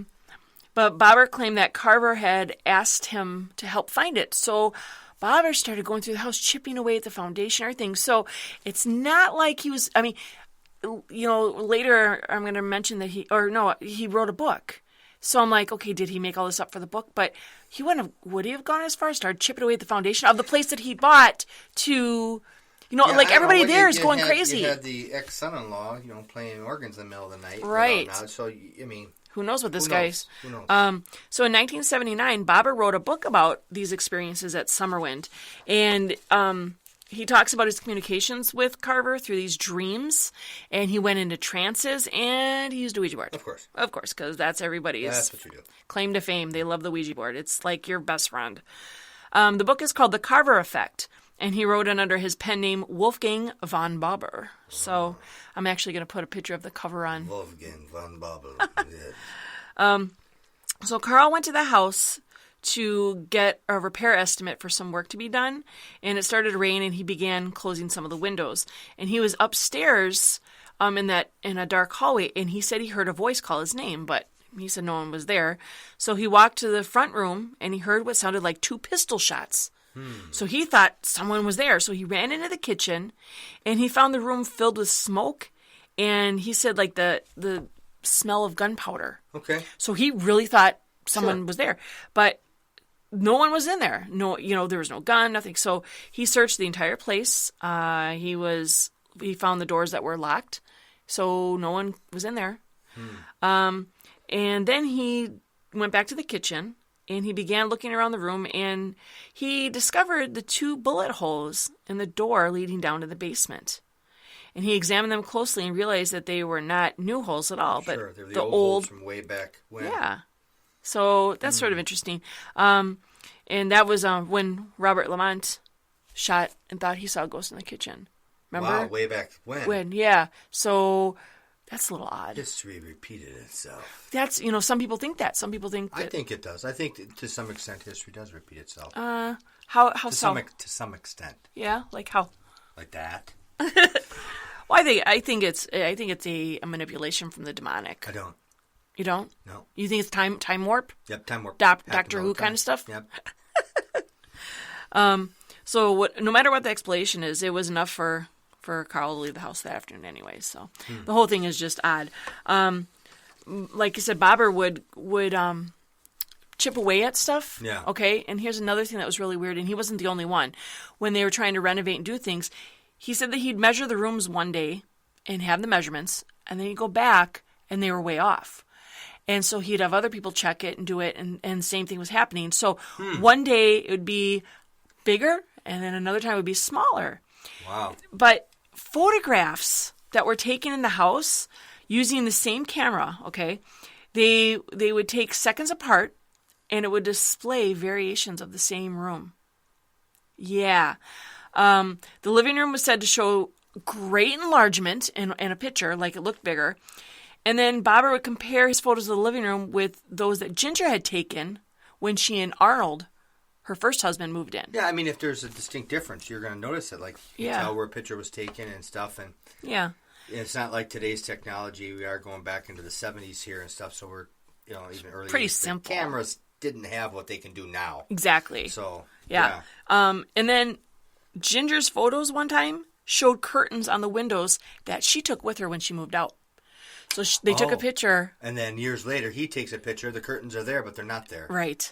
But Bobber claimed that Carver had asked him to help find it. So Bobber started going through the house, chipping away at the foundation and everything. So it's not like he was, you know, later I'm going to mention that he wrote a book. So I'm like, okay, did he make all this up for the book? But would he have gone as far as start chipping away at the foundation of the place that he bought to, you know, like everybody there is going crazy. You had the ex-son-in-law, you know, playing organs in the middle of the night. Right. So, I mean, who knows what this guy's. Who knows? So in 1979, Bobber wrote a book about these experiences at Summerwind. And he talks about his communications with Carver through these dreams, and he went into trances, and he used a Ouija board. Of course, because that's everybody's that's what you do. Claim to fame. They love the Ouija board. It's like your best friend. The book is called The Carver Effect, And he wrote it under his pen name Wolfgang von Bauber. So I'm actually going to put a picture of the cover on. Wolfgang von Bauber. So Carl went to the house to get a repair estimate for some work to be done. And it started to rain, and he began closing some of the windows. And he was upstairs in a dark hallway, and he said he heard a voice call his name, but he said no one was there. So he walked to the front room, and he heard what sounded like 2 pistol shots. So he thought someone was there. So he ran into the kitchen, and he found the room filled with smoke, and he said like the smell of gunpowder. Okay. So he really thought someone was there, but no one was in there. No, there was no gun, nothing. So he searched the entire place. He found the doors that were locked, so no one was in there. And then he went back to the kitchen, and he began looking around the room, and he discovered the 2 bullet holes in the door leading down to the basement. And he examined them closely and realized that they were not new holes at all, but they're the old holes from way back when. Yeah. So that's sort of interesting. And that was when Robert Lamont shot and thought he saw a ghost in the kitchen. Remember? Wow, way back when. Yeah. So that's a little odd. History repeated itself. That's, some people think that. Some people think that. I think it does. I think to some extent history does repeat itself. How to so? To some extent. Yeah, like how? Like that. Well, I think it's a manipulation from the demonic. I don't. You don't? No. You think it's time warp? Yep, time warp. Doctor Who kind of stuff? Yep. So no matter what the explanation is, it was enough for Carl to leave the house that afternoon anyway. So the whole thing is just odd. Like you said, Bobber would chip away at stuff. Yeah. Okay. And here's another thing that was really weird, and he wasn't the only one. When they were trying to renovate and do things, he said that he'd measure the rooms one day and have the measurements, and then he'd go back and they were way off. And so he'd have other people check it and do it, and same thing was happening. So one day it would be bigger, and then another time it would be smaller. Wow. But photographs that were taken in the house using the same camera, okay, they would take seconds apart, and it would display variations of the same room. Yeah. The living room was said to show great enlargement in a picture, like it looked bigger. And then Bobber would compare his photos of the living room with those that Ginger had taken when she and Arnold, her first husband, moved in. Yeah, I mean, if there's a distinct difference, you're going to notice it. Like, you tell where a picture was taken and stuff. And yeah. It's not like today's technology. We are going back into the 70s here and stuff, so we're, even earlier. Pretty simple. Cameras didn't have what they can do now. Exactly. So, yeah. And then Ginger's photos one time showed curtains on the windows that she took with her when she moved out. So they took a picture. And then years later, he takes a picture. The curtains are there, but they're not there. Right.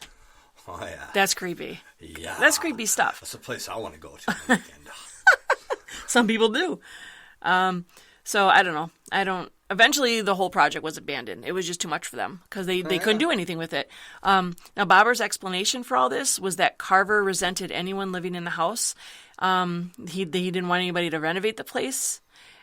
Oh, yeah. That's creepy. Yeah. That's creepy stuff. That's a place I want to go to on the weekend. Some people do. So I don't know. Eventually, the whole project was abandoned. It was just too much for them because they couldn't do anything with it. Now, Bobber's explanation for all this was that Carver resented anyone living in the house. He didn't want anybody to renovate the place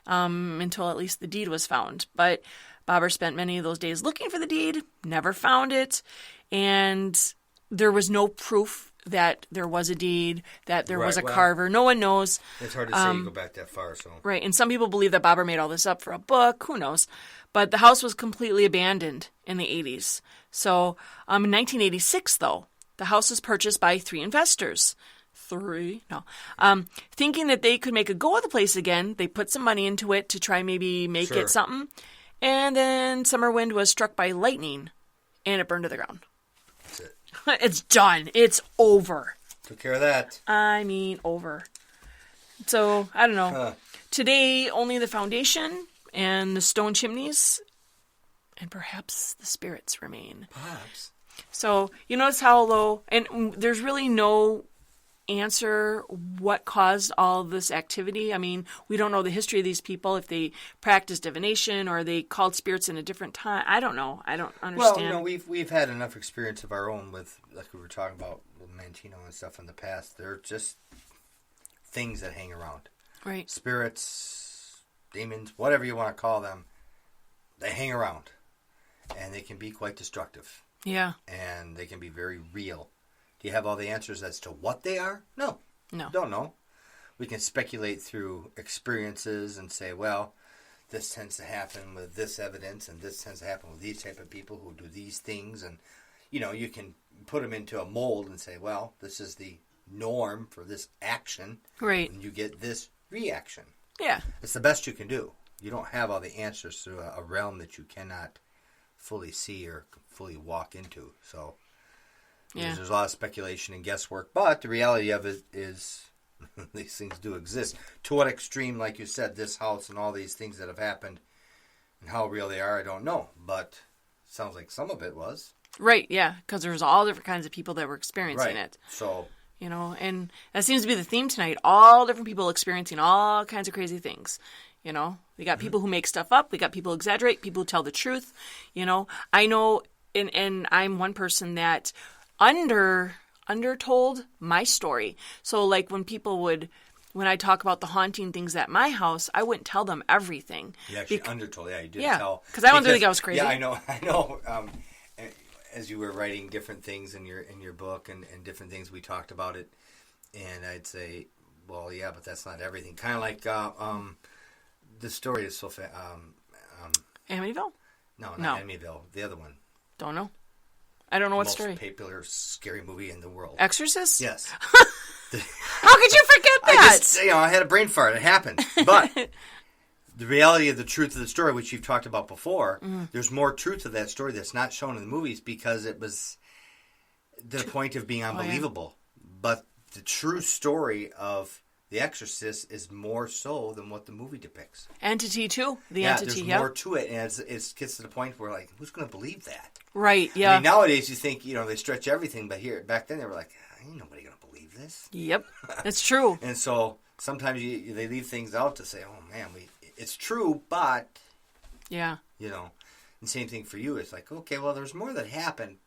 until at least the deed was found. But Bobber spent many of those days looking for the deed, never found it, and there was no proof that there was a deed, that there was a Carver. No one knows. It's hard to say you go back that far. So right, and some people believe that Bobber made all this up for a book. Who knows? But the house was completely abandoned in the 80s. So in 1986, though, the house was purchased by 3 investors. Thinking that they could make a go of the place again, they put some money into it to try maybe make it something. And then Summerwind was struck by lightning, and it burned to the ground. That's it. It's done. It's over. Took care of that. I mean, over. So, I don't know. Today, only the foundation and the stone chimneys and perhaps the spirits remain. Perhaps. So, you notice how low, and there's really no answer what caused all this activity. I mean, we don't know the history of these people, if they practiced divination or they called spirits in a different time. I don't know. I don't understand. Well, we've had enough experience of our own with, like we were talking about with Mantino and stuff in the past. They're just things that hang around. Right. Spirits, demons, whatever you want to call them, they hang around. And they can be quite destructive. Yeah. And they can be very real. Do you have all the answers as to what they are? No. No. Don't know. we can speculate through experiences and say, well, this tends to happen with this evidence, and this tends to happen with these type of people who do these things, and you can put them into a mold and say, well, this is the norm for this action, right? And you get this reaction. Yeah, it's the best you can do. You don't have all the answers to a realm that you cannot fully see or fully walk into. So there's a lot of speculation and guesswork, but the reality of it is these things do exist. To what extreme, like you said, this house and all these things that have happened and how real they are, I don't know. But it sounds like some of it was. Right, yeah, because there's all different kinds of people that were experiencing it. So, and that seems to be the theme tonight. All different people experiencing all kinds of crazy things. We got people who make stuff up. We got people who exaggerate, people who tell the truth. I know, and I'm one person that undertold my story. So like when I talk about the haunting things at my house, I wouldn't tell them everything. You actually undertold. Yeah, you didn't tell. Because I don't think I was crazy. Yeah, I know. As you were writing different things in your book and different things, we talked about it. And I'd say, well, yeah, but that's not everything. Kind of like the story is so Amityville? No, not Amityville. The other one. Don't know. I don't know what most story. Most popular scary movie in the world. Exorcist? Yes. How could you forget that? I had a brain fart. It happened. But the reality of the truth of the story, which you've talked about before, there's more truth to that story that's not shown in the movies because it was to the point of being unbelievable. But the true story of The Exorcist is more so than what the movie depicts. Entity, too. Entity, there's more to it, and it gets to the point where, like, who's going to believe that? Right, yeah. I mean, nowadays you think, they stretch everything, but back then they were like, ain't nobody going to believe this. Yep, it's true. And so sometimes they leave things out to say, oh, man, it's true, but... Yeah. And same thing for you. It's like, okay, well, there's more that happened,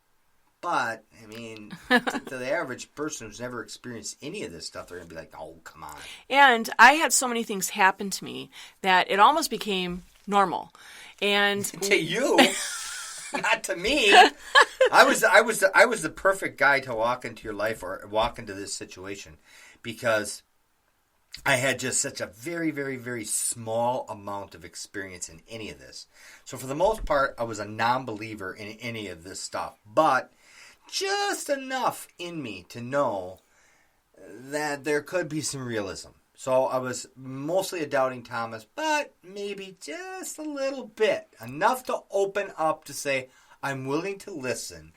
but, I mean, to the average person who's never experienced any of this stuff, they're going to be like, oh, come on. And I had so many things happen to me that it almost became normal. And to you, not to me. I was the perfect guy to walk into your life or walk into this situation because I had just such a very, very, very small amount of experience in any of this. So for the most part, I was a non-believer in any of this stuff, but just enough in me to know that there could be some realism. So I was mostly a doubting Thomas, but maybe just a little bit. Enough to open up to say, I'm willing to listen.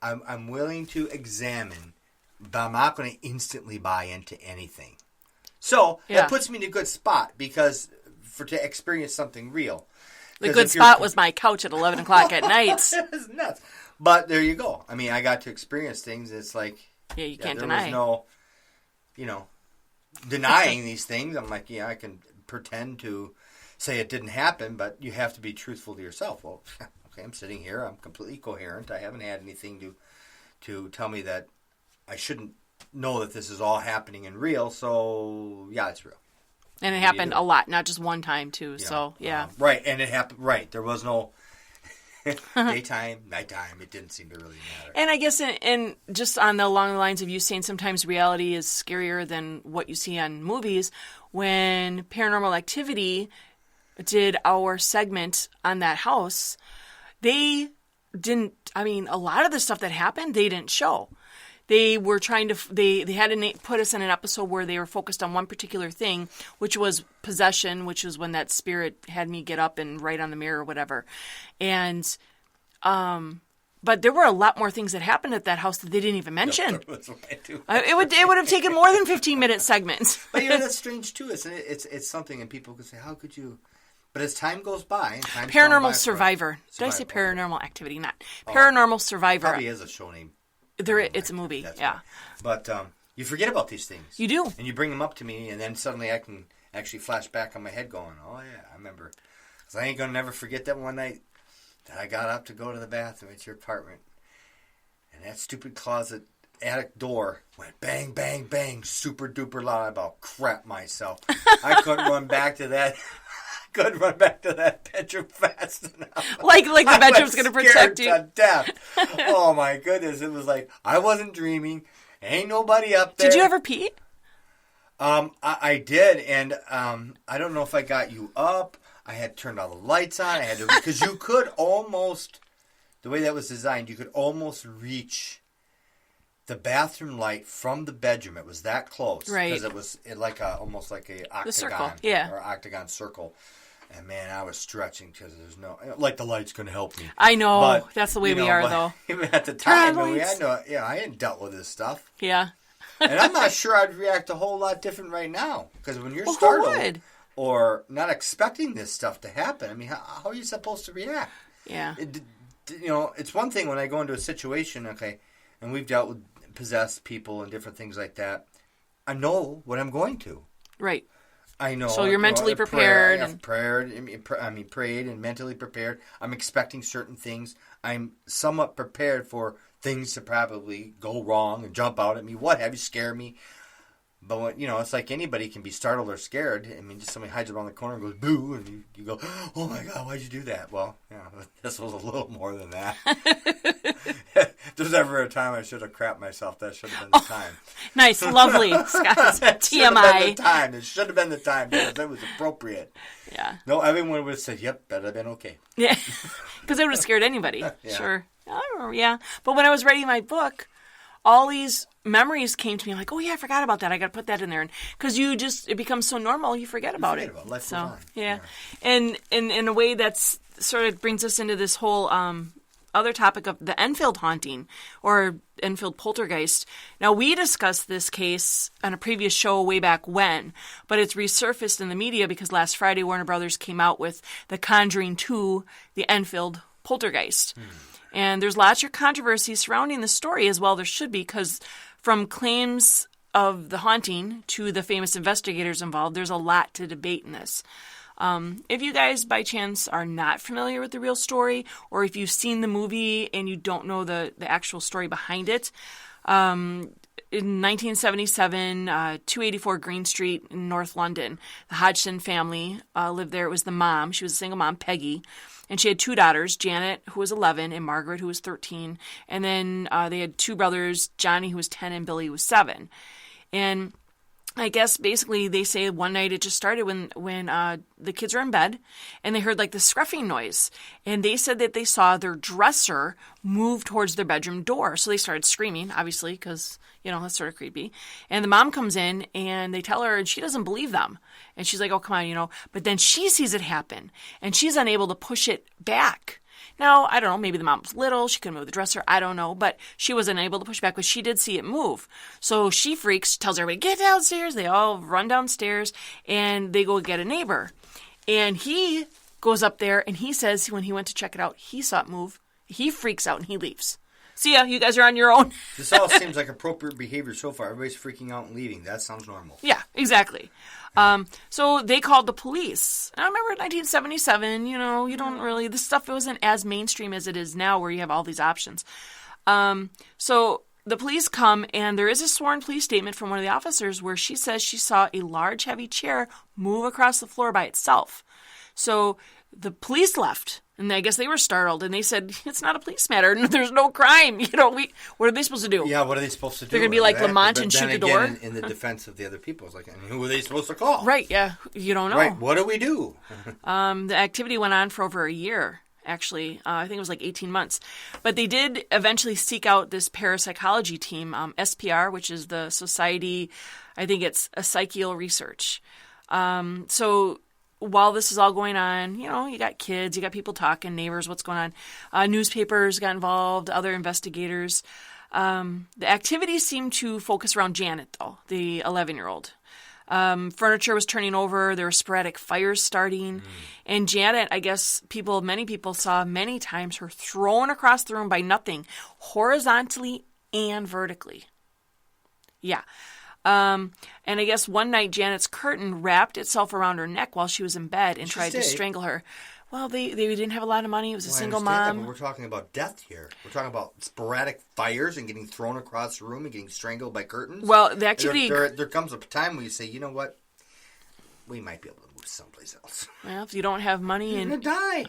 I'm willing to examine, but I'm not going to instantly buy into anything. So that puts me in a good spot because to experience something real. The good spot was my couch at 11 o'clock at night. It was nuts. But there you go. I mean, I got to experience things. It's like... Yeah, you can't deny. There was no, denying these things. I'm like, I can pretend to say it didn't happen, but you have to be truthful to yourself. Well, okay, I'm sitting here. I'm completely coherent. I haven't had anything to tell me that I shouldn't know that this is all happening and real. So, yeah, it's real. And it happened a lot, not just one time, too. So, yeah. Right, and it happened, right. There was no... daytime, nighttime, it didn't seem to really matter. And I guess, and just along the lines of you saying sometimes reality is scarier than what you see on movies, when Paranormal Activity did our segment on that house, they didn't, a lot of the stuff that happened, they didn't show. They were trying to, they had to put us in an episode where they were focused on one particular thing, which was possession, which was when that spirit had me get up and write on the mirror or whatever. And, but there were a lot more things that happened at that house that they didn't even mention. It would have taken more than 15-minute segments. But that's strange too. It's something, and people could say, how could you? But as time goes by, Paranormal Survivor. Did I say Paranormal Activity? Not Paranormal Survivor. Probably is a show name. It's a movie, yeah. Right. But you forget about these things. You do. And you bring them up to me, and then suddenly I can actually flash back on my head going, oh, yeah, I remember. Because I ain't going to never forget that one night that I got up to go to the bathroom at your apartment. And that stupid closet attic door went bang, bang, bang, super duper loud. I about crap myself. I couldn't run back to that. Couldn't run back to that bedroom fast enough. Like the bedroom's going to protect you. To death. Oh my goodness! It was like I wasn't dreaming. Ain't nobody up there. Did you ever pee? I did, and I don't know if I got you up. I had turned all the lights on. I had to, because you could almost, the way that was designed, you could almost reach the bathroom light from the bedroom. It was that close, right? Because it was almost like a octagon, circle, yeah, or octagon circle. And man, I was stretching because there's no, like, the light's going to help me. I know, but, that's the way we are, though. Even at the time, we had no, I hadn't dealt with this stuff. Yeah. And I'm not sure I'd react a whole lot different right now, because when you're who startled would? Or not expecting this stuff to happen, I mean, how are you supposed to react? Yeah. It's one thing when I go into a situation, okay, and we've dealt with possessed people and different things like that. I know what I'm going to. Right. I know. So you're mentally prepared. I've prayed and mentally prepared. I'm expecting certain things. I'm somewhat prepared for things to probably go wrong and jump out at me, what have you, scare me. But when, it's like anybody can be startled or scared. I mean, just somebody hides around the corner and goes, boo, and you go, oh my God, why'd you do that? Well, this was a little more than that. If there's ever a time I should have crapped myself, that should have been the time. Nice, lovely, Scott. TMI. It should have been the time because it was appropriate. Yeah. No, everyone would have said, yep, that'd have been okay. Yeah, because it would have scared anybody. Yeah. Sure. I remember, yeah. But when I was writing my book, all these memories came to me. I'm like, oh yeah, I forgot about that. I got to put that in there. And because it becomes so normal, you forget about it. Life so goes on. yeah. And in a way that's sort of brings us into this whole other topic of the Enfield haunting or Enfield poltergeist. Now, we discussed this case on a previous show way back when, but it's resurfaced in the media because last Friday Warner Brothers came out with The Conjuring 2, the Enfield poltergeist. And there's lots of controversy surrounding the story as well. There should be, because from claims of the haunting to the famous investigators involved, there's a lot to debate in this. If you guys, by chance, are not familiar with the real story, or if you've seen the movie and you don't know the actual story behind it, in 1977, 284 Green Street in North London, the Hodgson family lived there. It was the mom. She was a single mom, Peggy. And she had two daughters, Janet, who was 11, and Margaret, who was 13. And then they had two brothers, Johnny, who was 10, and Billy, who was 7. And I guess basically they say one night it just started when the kids were in bed and they heard like the scruffing noise. And they said that they saw their dresser move towards their bedroom door. So they started screaming, obviously, because, that's sort of creepy. And the mom comes in and they tell her, and she doesn't believe them. And she's like, oh, come on, But then she sees it happen and she's unable to push it back. Now, I don't know, maybe the mom was little, she couldn't move the dresser, I don't know, but she wasn't able to push back, but she did see it move. So she freaks, tells everybody, get downstairs. They all run downstairs, and they go get a neighbor. And he goes up there, and he says when he went to check it out, he saw it move. He freaks out, and he leaves. See ya, you guys are on your own. This all seems like appropriate behavior so far. Everybody's freaking out and leaving. That sounds normal. Yeah, exactly. So they called the police. And I remember in 1977, you don't really, this stuff wasn't as mainstream as it is now where you have all these options. So the police come, and there is a sworn police statement from one of the officers where she says she saw a large, heavy chair move across the floor by itself. So the police left, and I guess they were startled, and they said, it's not a police matter, there's no crime. What are they supposed to do? Yeah, what are they supposed to do? They're going to be like Lamont and shoot the door? In the defense of the other people, it's like, who are they supposed to call? Right, yeah, you don't know. Right, what do we do? The activity went on for over a year, actually. I think it was like 18 months. But they did eventually seek out this parapsychology team, SPR, which is the Society, I think it's a Psychical Research. So while this is all going on, you got kids, you got people talking, neighbors, what's going on. Newspapers got involved, other investigators. The activity seemed to focus around Janet, though, the 11-year-old. Furniture was turning over. There were sporadic fires starting. And Janet, I guess many people saw many times her thrown across the room by nothing, horizontally and vertically. Yeah. And I guess one night Janet's curtain wrapped itself around her neck while she was in bed and tried to strangle her. Well, they didn't have a lot of money. It was a single mom. That, but we're talking about death here. We're talking about sporadic fires and getting thrown across the room and getting strangled by curtains. Well, the activity... There comes a time where you say, you know what? We might be able to move someplace else. Well, if you don't have money You're and... going to die.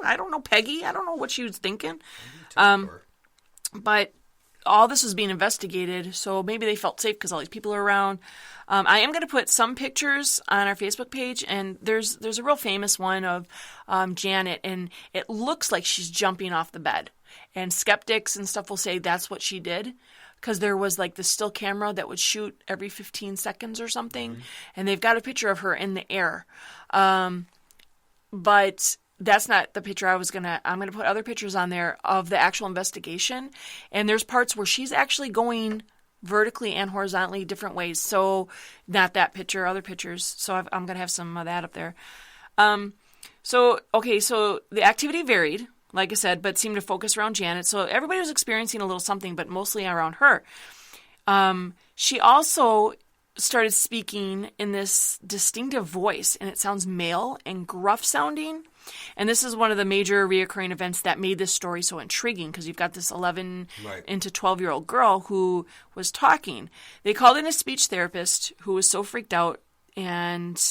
I don't know, Peggy. I don't know what she was thinking. But all this was being investigated, so maybe they felt safe because all these people are around. I am going to put some pictures on our Facebook page, and there's a real famous one of Janet, and it looks like she's jumping off the bed. And skeptics and stuff will say that's what she did, because there was like the still camera that would shoot every 15 seconds or something, and they've got a picture of her in the air. But that's not the picture I'm going to put other pictures on there of the actual investigation. And there's parts where she's actually going vertically and horizontally different ways. So not that picture, other pictures. So I'm going to have some of that up there. So the activity varied, like I said, but seemed to focus around Janet. So everybody was experiencing a little something, but mostly around her. She also started speaking in this distinctive voice, and it sounds male and gruff sounding. And this is one of the major reoccurring events that made this story so intriguing, because you've got this 11 into 12-year-old girl who was talking. They called in a speech therapist who was so freaked out, and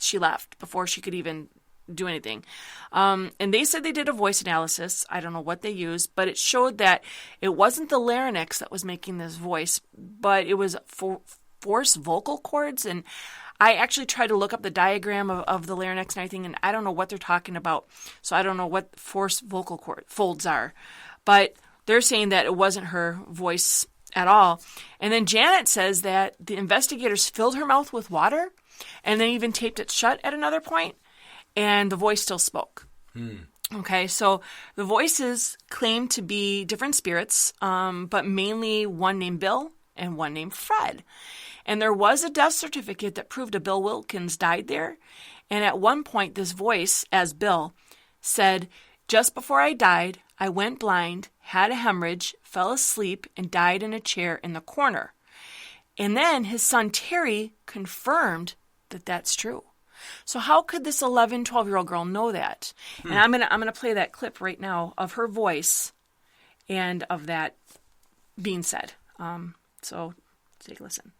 she left before she could even do anything. And they said they did a voice analysis. I don't know what they used, but it showed that it wasn't the larynx that was making this voice, but it was force vocal cords. And I actually tried to look up the diagram of the larynx and everything, and I don't know what they're talking about. So I don't know what force vocal cord folds are. But they're saying that it wasn't her voice at all. And then Janet says that the investigators filled her mouth with water and then even taped it shut at another point, and the voice still spoke. Okay, so the voices claim to be different spirits, but mainly one named Bill and one named Fred. And there was a death certificate that proved a Bill Wilkins died there. And at one point, this voice, as Bill, said, "Just before I died, I went blind, had a hemorrhage, fell asleep, and died in a chair in the corner." And then his son Terry confirmed that that's true. So how could this 11, 12-year-old girl know that? And I'm gonna play that clip right now of her voice and of that being said. So take a listen.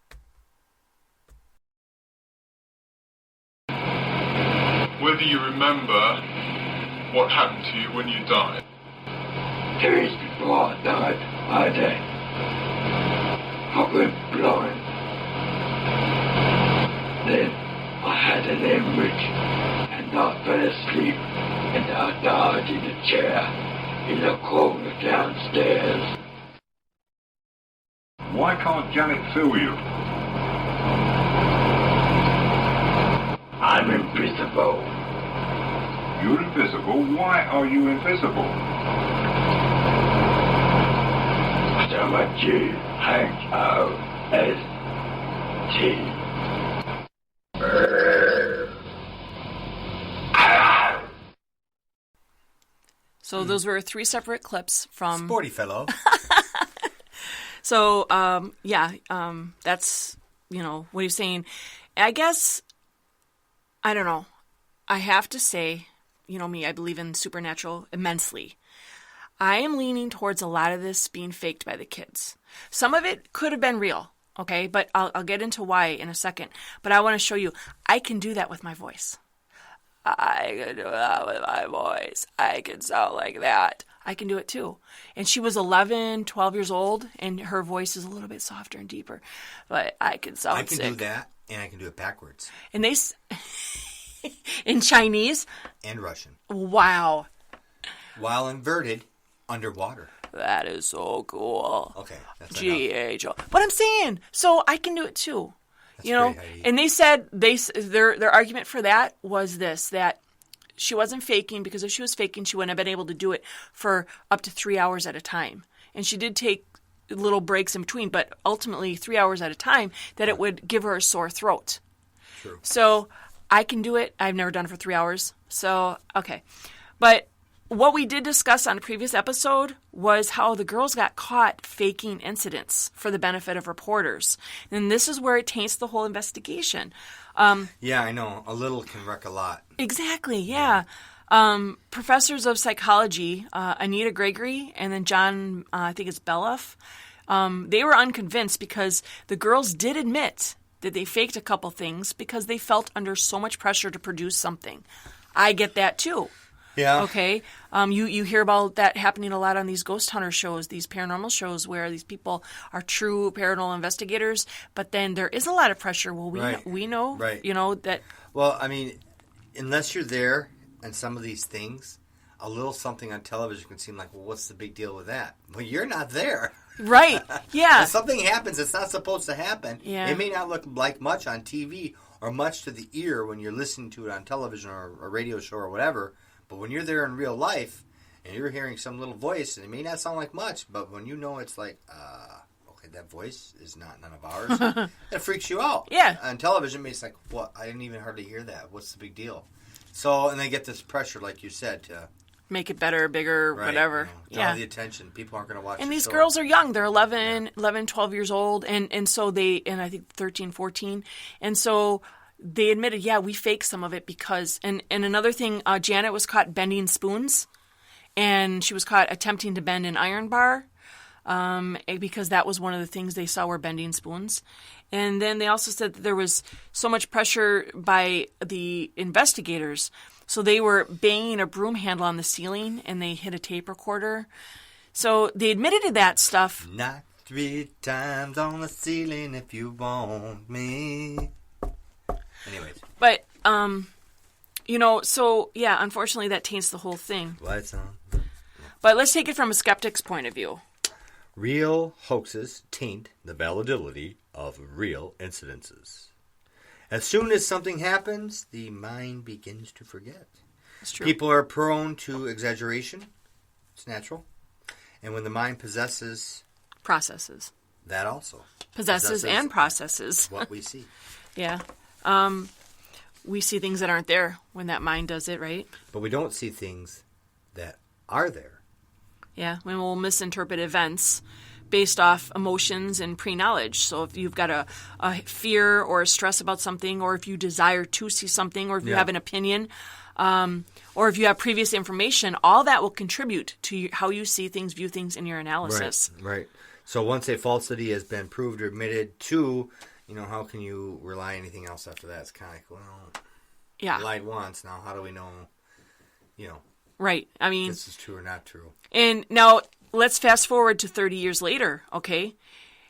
Whether you remember what happened to you when you died? 2 days before I died, I went blind. Then I had an hemorrhage, and I fell asleep, and I died in a chair in the corner downstairs. Why can't Janet feel you? I'm invisible. You're invisible? Why are you invisible? So much you H-O-S-T. So those were 3 separate clips from... Sporty fellow. So, that's, what he's saying. I guess, I don't know. I have to say, me, I believe in supernatural immensely. I am leaning towards a lot of this being faked by the kids. Some of it could have been real, okay? But I'll get into why in a second. But I want to show you, I can do that with my voice. I can do that with my voice. I can sound like that. I can do it too. And she was 11, 12 years old, and her voice is a little bit softer and deeper. But I can sound sick. I can do that, and I can do it backwards. And they... in Chinese? And Russian. Wow. While inverted, underwater. That is so cool. Okay. That's G-H-O. But I'm saying, so I can do it too. That's great, and they said their argument for that was this, that she wasn't faking, because if she was faking, she wouldn't have been able to do it for up to 3 hours at a time. And she did take little breaks in between, but ultimately 3 hours at a time, that it would give her a sore throat. True. So I can do it. I've never done it for 3 hours. So, okay. But what we did discuss on a previous episode was how the girls got caught faking incidents for the benefit of reporters. And this is where it taints the whole investigation. Yeah, I know. A little can wreck a lot. Exactly, yeah. Professors of psychology, Anita Gregory and then John, I think it's Beloff, they were unconvinced because the girls did admit that they faked a couple things because they felt under so much pressure to produce something. I get that too. Yeah. Okay. You hear about that happening a lot on these ghost hunter shows, these paranormal shows, where these people are true paranormal investigators, but then there is a lot of pressure. Well, we know, Right. that. Well, I mean, unless you're there and some of these things, a little something on television can seem like, well, what's the big deal with that? Well, you're not there. Right. Yeah. If something happens that's not supposed to happen, Yeah. it may not look like much on TV or much to the ear when you're listening to it on television or a radio show or whatever, but when you're there in real life and you're hearing some little voice, and it may not sound like much, but when you know it's like, okay, that voice is not none of ours, it freaks you out. Yeah. On television, it's like, what? I didn't even hardly hear that. What's the big deal? So, and they get this pressure, like you said, to make it better, bigger, right, whatever. Draw the attention. People aren't going to watch And the these show. girls are young. They're 11, 12 years old. And so and I think 13, 14. And so they admitted, we faked some of it because, and another thing, Janet was caught bending spoons. And she was caught attempting to bend an iron bar because that was one of the things they saw were bending spoons. And then they also said that there was so much pressure by the investigators. So they were banging a broom handle on the ceiling and they hit a tape recorder. So they admitted to that stuff. Knock 3 times on the ceiling if you want me. Anyways. But, unfortunately that taints the whole thing. Lights on. But let's take it from a skeptic's point of view. Real hoaxes taint the validity of real incidences. As soon as something happens, the mind begins to forget. That's true. People are prone to exaggeration. It's natural. And when the mind processes... That also. Possesses and processes. What we see. Yeah. We see things that aren't there when that mind does it, right? But we don't see things that are there. Yeah, we will misinterpret events based off emotions and pre-knowledge. So if you've got a fear or a stress about something, or if you desire to see something, or if you have an opinion, or if you have previous information, all that will contribute to how you see things, view things in your analysis. Right. So once a falsity has been proved or admitted to, how can you rely on anything else after that? It's kind of like, you lied once. Now how do we know, Right. I mean, this is true or not true? And now let's fast forward to 30 years later, okay?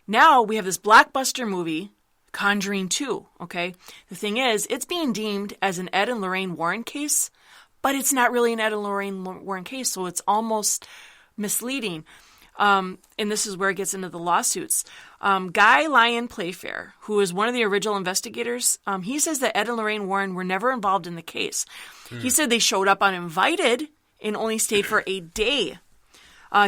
Now we have this blockbuster movie, Conjuring 2, okay? The thing is, it's being deemed as an Ed and Lorraine Warren case, but it's not really an Ed and Lorraine Warren case, so it's almost misleading. And this is where it gets into the lawsuits. Guy Lyon Playfair, who is one of the original investigators, he says that Ed and Lorraine Warren were never involved in the case. He said they showed up uninvited and only stayed for a day.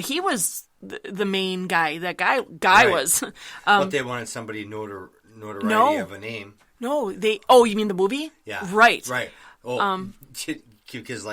He was the main guy. That guy Right. was. But they wanted somebody notoriety of a name. No, you mean the movie? Yeah. Right. Oh, because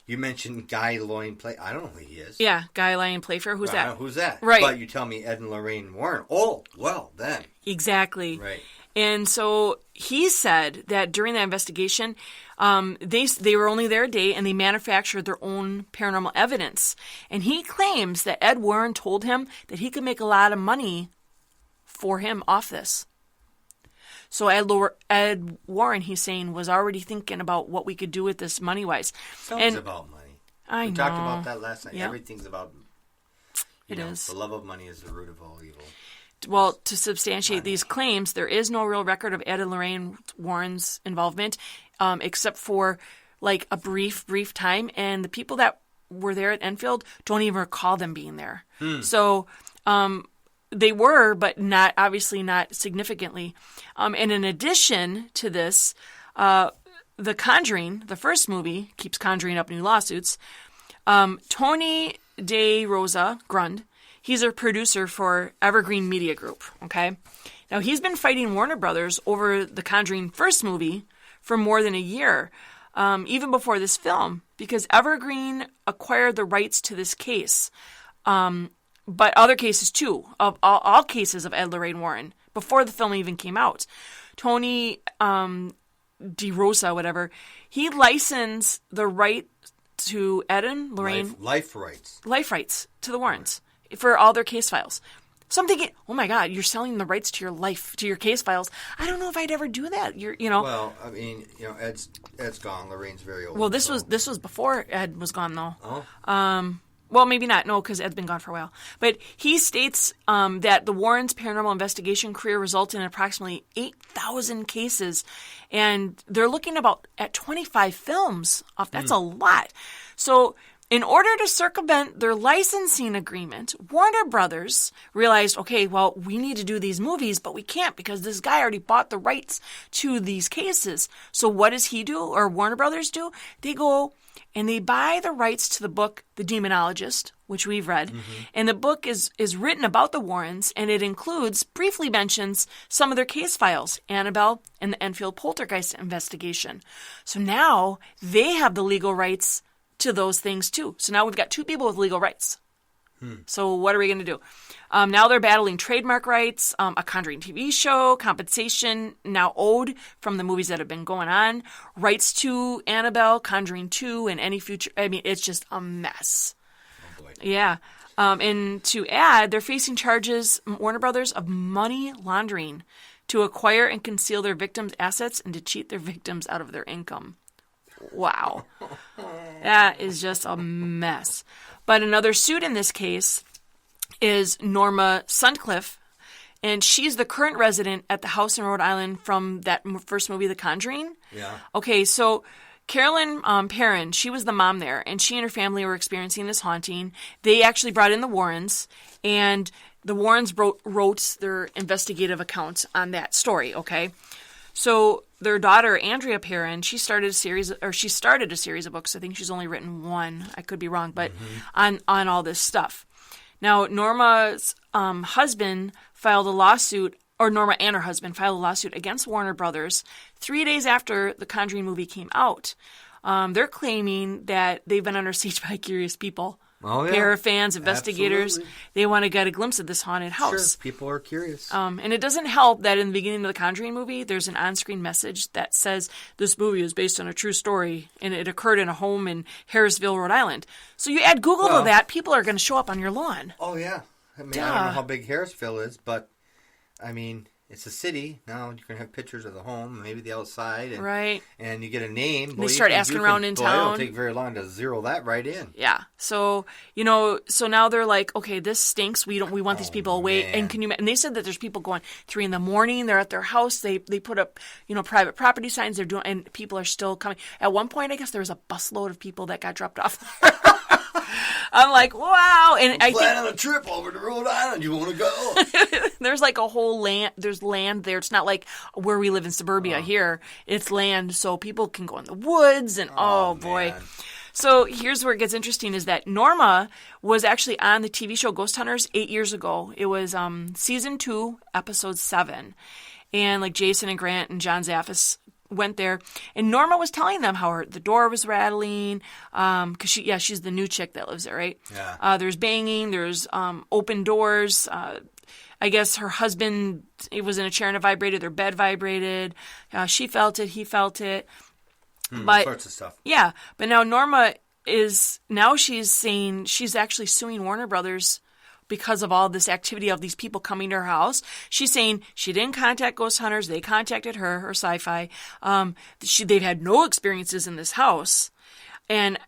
you mentioned Guy Lyon Playfair. I don't know who he is. Yeah, Guy Lyon Playfair. Who's that? Who's that? Right. But you tell me Ed and Lorraine Warren. Oh, well, then. Exactly. Right. And so he said that during that investigation, they were only there a day and they manufactured their own paranormal evidence. And he claims that Ed Warren told him that he could make a lot of money for him off this. So Ed Warren, he's saying, was already thinking about what we could do with this money-wise. Something's about money. We talked about that last night. Yep. Everything's about, It is. The love of money is the root of all evil. Well, to substantiate these claims, there is no real record of Ed and Lorraine Warren's involvement, except for like a brief time. And the people that were there at Enfield don't even recall them being there. So they were, but obviously not significantly. And in addition to this, The Conjuring, the first movie, keeps conjuring up new lawsuits. Tony De Rosa Grund, he's a producer for Evergreen Media Group, okay? Now, he's been fighting Warner Brothers over The Conjuring first movie for more than a year, even before this film, because Evergreen acquired the rights to this case, but other cases too, of all cases of Ed Lorraine Warren, before the film even came out. Tony De Rosa, whatever, he licensed the right to Ed and Lorraine... Life rights. Life rights to the Warrens for all their case files. So I'm thinking, oh my God, you're selling the rights to your life, to your case files. I don't know if I'd ever do that. Well, I mean, Ed's gone. Lorraine's very old. Well, this was before Ed was gone, though. Oh. Well, maybe not. No, because Ed's been gone for a while. But he states that the Warrens' paranormal investigation career resulted in approximately 8,000 cases, and they're looking at 25 films. That's a lot. So, in order to circumvent their licensing agreement, Warner Brothers realized, okay, well, we need to do these movies, but we can't because this guy already bought the rights to these cases. So what does he do, or Warner Brothers do? They go and they buy the rights to the book, The Demonologist, which we've read. Mm-hmm. And the book is written about the Warrens, and it briefly mentions some of their case files, Annabelle and the Enfield Poltergeist investigation. So now they have the legal rights to those things too. So now we've got two people with legal rights. So what are we going to do? Now they're battling trademark rights, a Conjuring TV show, compensation now owed from the movies that have been going on, rights to Annabelle, Conjuring 2, and any future. I mean, it's just a mess. Oh boy. Yeah. And to add, they're facing charges, Warner Brothers, of money laundering to acquire and conceal their victims' assets and to cheat their victims out of their income. Wow. That is just a mess. But another suit in this case is Norma Sundcliffe, and she's the current resident at the house in Rhode Island from that first movie, The Conjuring. Yeah. Okay, so Carolyn Perrin, she was the mom there, and she and her family were experiencing this haunting. They actually brought in the Warrens, and the Warrens wrote their investigative account on that story, okay? So their daughter, Andrea Perrin, she started a series of books. I think she's only written one. I could be wrong, but on all this stuff. Now, Norma's husband filed a lawsuit, or Norma and her husband filed a lawsuit against Warner Brothers 3 days after the Conjuring movie came out. They're claiming that they've been under siege by curious people. Oh, yeah. Pair of fans, investigators. Absolutely. They want to get a glimpse of this haunted house. Sure, people are curious. And it doesn't help that in the beginning of the Conjuring movie, there's an on-screen message that says this movie is based on a true story, and it occurred in a home in Harrisville, Rhode Island. So you add Google to that, people are going to show up on your lawn. Oh, yeah. I mean, I don't know how big Harrisville is, but, I mean, it's a city. Now you can have pictures of the home, maybe the outside. And, right. And you get a name. And they start asking around in town. It don't take very long to zero that right in. Yeah. So, so now they're like, okay, this stinks. We want these people away. Man. And they said that there's people going 3 a.m. They're at their house. They put up, private property signs. They're doing, and people are still coming. At one point, I guess there was a busload of people that got dropped off. I'm like, wow. And I planning a trip over to Rhode Island. You want to go? There's like a whole land. There's land there. It's not like where we live in suburbia here. It's land, so people can go in the woods. And oh boy. Man. So here's where it gets interesting: is that Norma was actually on the TV show Ghost Hunters 8 years ago. It was season 2, episode 7, and like Jason and Grant and John Zaffis went there, and Norma was telling them how the door was rattling, because she's the new chick that lives there, right? Yeah. There's banging, there's open doors. I guess her husband, it was in a chair and it vibrated. Their bed vibrated. She felt it. He felt it. But all sorts of stuff. Yeah, but now Norma she's saying she's actually suing Warner Brothers because of all this activity of these people coming to her house. She's saying she didn't contact Ghost Hunters. They contacted her or Sci-Fi. They've had no experiences in this house. And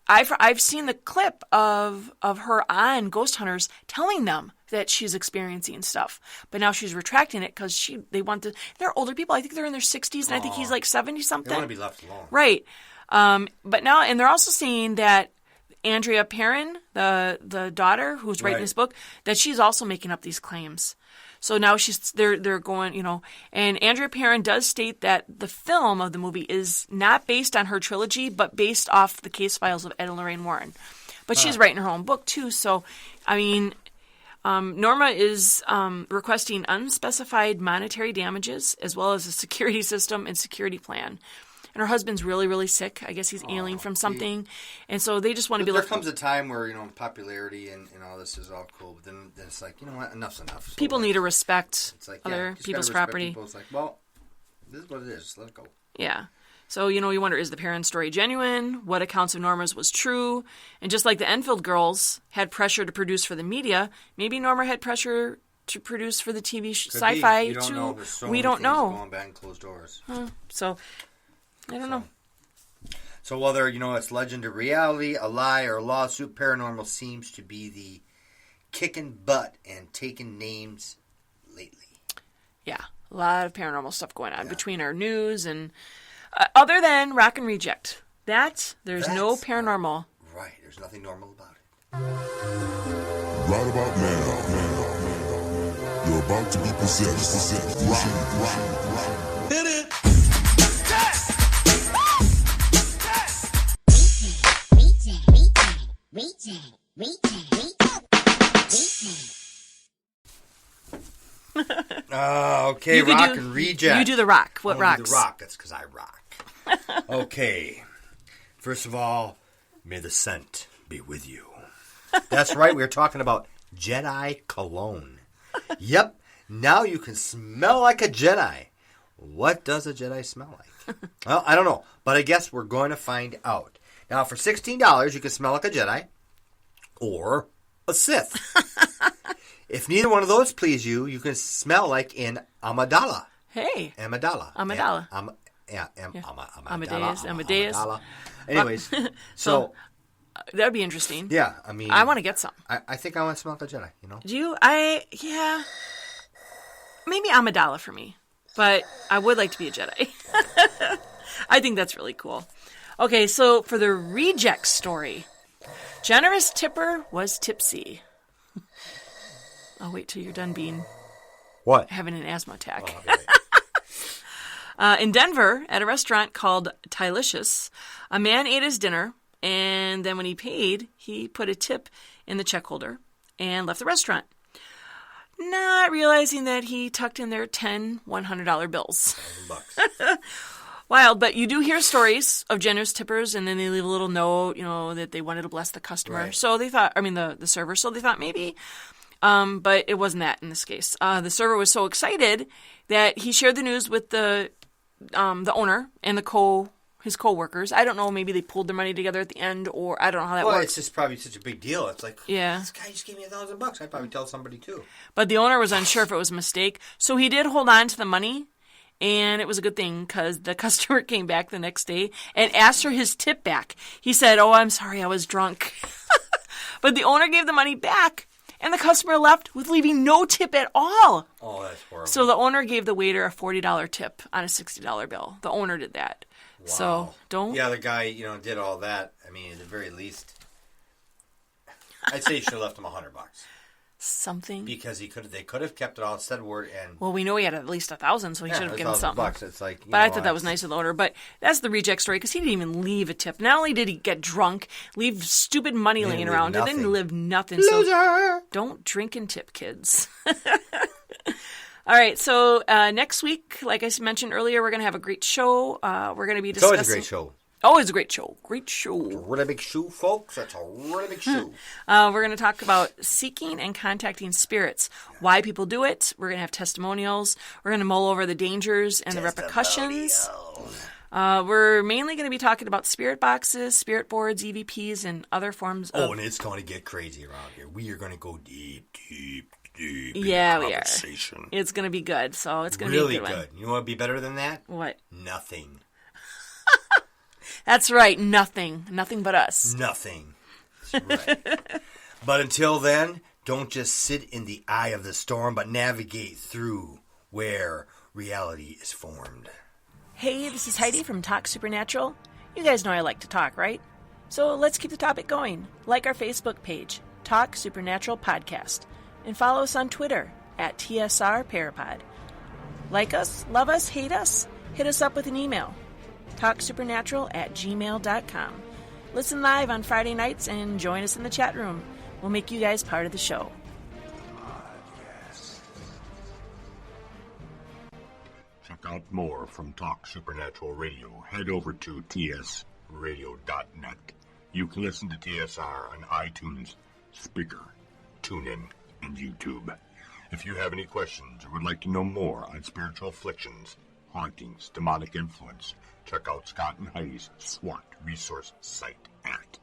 I've seen the clip of her on Ghost Hunters telling them that she's experiencing stuff. But now she's retracting it because they're older people. I think they're in their 60s, and I think he's like 70-something. They want to be left alone. Right. But now, and they're also saying that Andrea Perrin, the daughter who's writing this book, that she's also making up these claims. So now they're going, and Andrea Perrin does state that the film of the movie is not based on her trilogy, but based off the case files of Ed and Lorraine Warren. But she's writing her own book too. So, I mean, Norma is requesting unspecified monetary damages as well as a security system and security plan. And her husband's really, really sick. I guess he's ailing from something. And so they just want to be There like... comes a time where, popularity and all this is all cool. But then it's like, you know what? Enough's enough. So people need to respect like, other people's property. People. It's like, well, this is what it is. Just let it go. Yeah. So, you wonder, is the Perrin story genuine? What accounts of Norma's was true? And just like the Enfield girls had pressure to produce for the media, maybe Norma had pressure to produce for the TV Could sci-fi. be. You don't know. There's so we many don't things know. going behind closed doors. So I don't know. So whether it's legend or reality, a lie or a lawsuit, paranormal seems to be the kicking butt and taking names lately. Yeah, a lot of paranormal stuff going on between our news and other than Rock and Reject. There's no paranormal. Right, there's nothing normal about it. Right about now, you're about to be possessed. Rock. Hit it. Okay, Rock and Reject. You do the rock. What rocks? Do the rock. That's because I rock. Okay. First of all, may the scent be with you. That's right. We're talking about Jedi cologne. Yep. Now you can smell like a Jedi. What does a Jedi smell like? Well, I don't know, but I guess we're going to find out. Now, for $16, you can smell like a Jedi or a Sith. If neither one of those please you, you can smell like an Amidala. Hey. Amidala. Amidala. Amadeus. Anyways, so that'd be interesting. Yeah, I mean, I want to get some. I think I want to smell like a Jedi. Do you? Yeah. Maybe Amidala for me, but I would like to be a Jedi. I think that's really cool. Okay, so for the reject story, generous tipper was tipsy. I'll wait till you're done being having an asthma attack. Oh, okay. In Denver, at a restaurant called Tylicious, a man ate his dinner, and then when he paid, he put a tip in the check holder and left the restaurant, not realizing that he tucked in their 10 $100 bills. $1,000. Wild, but you do hear stories of generous tippers, and then they leave a little note, that they wanted to bless the customer. Right. So they thought, the server, so they thought maybe... but it wasn't that in this case. The server was so excited that he shared the news with the owner and his co-workers. I don't know, maybe they pulled their money together at the end, or I don't know how that works. It's just probably such a big deal. It's like, this guy just gave me $1,000. I'd probably tell somebody too. But the owner was unsure if it was a mistake, so he did hold on to the money, and it was a good thing because the customer came back the next day and asked for his tip back. He said, "Oh, I'm sorry, I was drunk." But the owner gave the money back. And the customer left with leaving no tip at all. Oh, that's horrible. So the owner gave the waiter a $40 tip on a $60 bill. The owner did that. Wow. So don't... Yeah, the guy, did all that. I mean, at the very least, I'd say you should have left him $100. Something. Because they could have kept it all, said word, and... Well, we know he had at least $1,000, so he should have given something. $1,000. It's like, but I thought that was nice of the owner. But that's the reject story, because he didn't even leave a tip. Not only did he get drunk, leave stupid money laying around, and then live nothing. Loser! So don't drink and tip, kids. All right, so next week, like I mentioned earlier, we're going to have a great show. We're going to be discussing... It's always a great show. Oh, it's a great show. Great show. It's a really big show, folks. That's a really big show. We're going to talk about seeking and contacting spirits, why people do it. We're going to have testimonials. We're going to mull over the dangers and the repercussions. We're mainly going to be talking about spirit boxes, spirit boards, EVPs, and other forms of... Oh, and it's going to get crazy around here. We are going to go deep in conversation. We are. It's going to be good, so it's going to really be a good one. You know what would be better than that? What? Nothing. That's right, nothing. Nothing but us. Nothing. That's right. But until then, don't just sit in the eye of the storm, but navigate through where reality is formed. Hey, this is Heidi from Talk Supernatural. You guys know I like to talk, right? So let's keep the topic going. Like our Facebook page, Talk Supernatural Podcast, and follow us on Twitter at TSR Parapod. Like us, love us, hate us, hit us up with an email. TalkSupernatural@gmail.com. Listen live on Friday nights and join us in the chat room. We'll make you guys part of the show. Check out more from Talk Supernatural Radio. Head over to tsradio.net. You can listen to TSR on iTunes, Spreaker, TuneIn, and YouTube. If you have any questions or would like to know more on spiritual afflictions, hauntings, demonic influence, check out Scott and Heidi's SWAT resource site at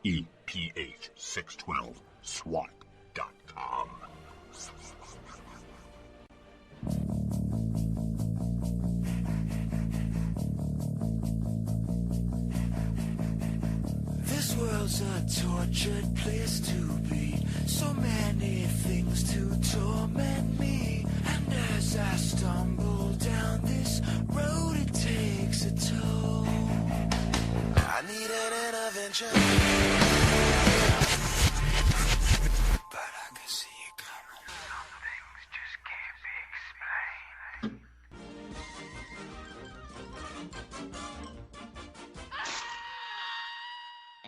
EPH612SWAT.com. world's a tortured place to be. So many things to torment me. And as I stumble down this road, it takes a toll. I need an intervention, but I can see it coming. Some things just can't be explained.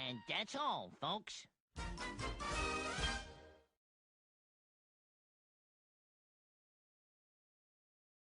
And that's all, folks.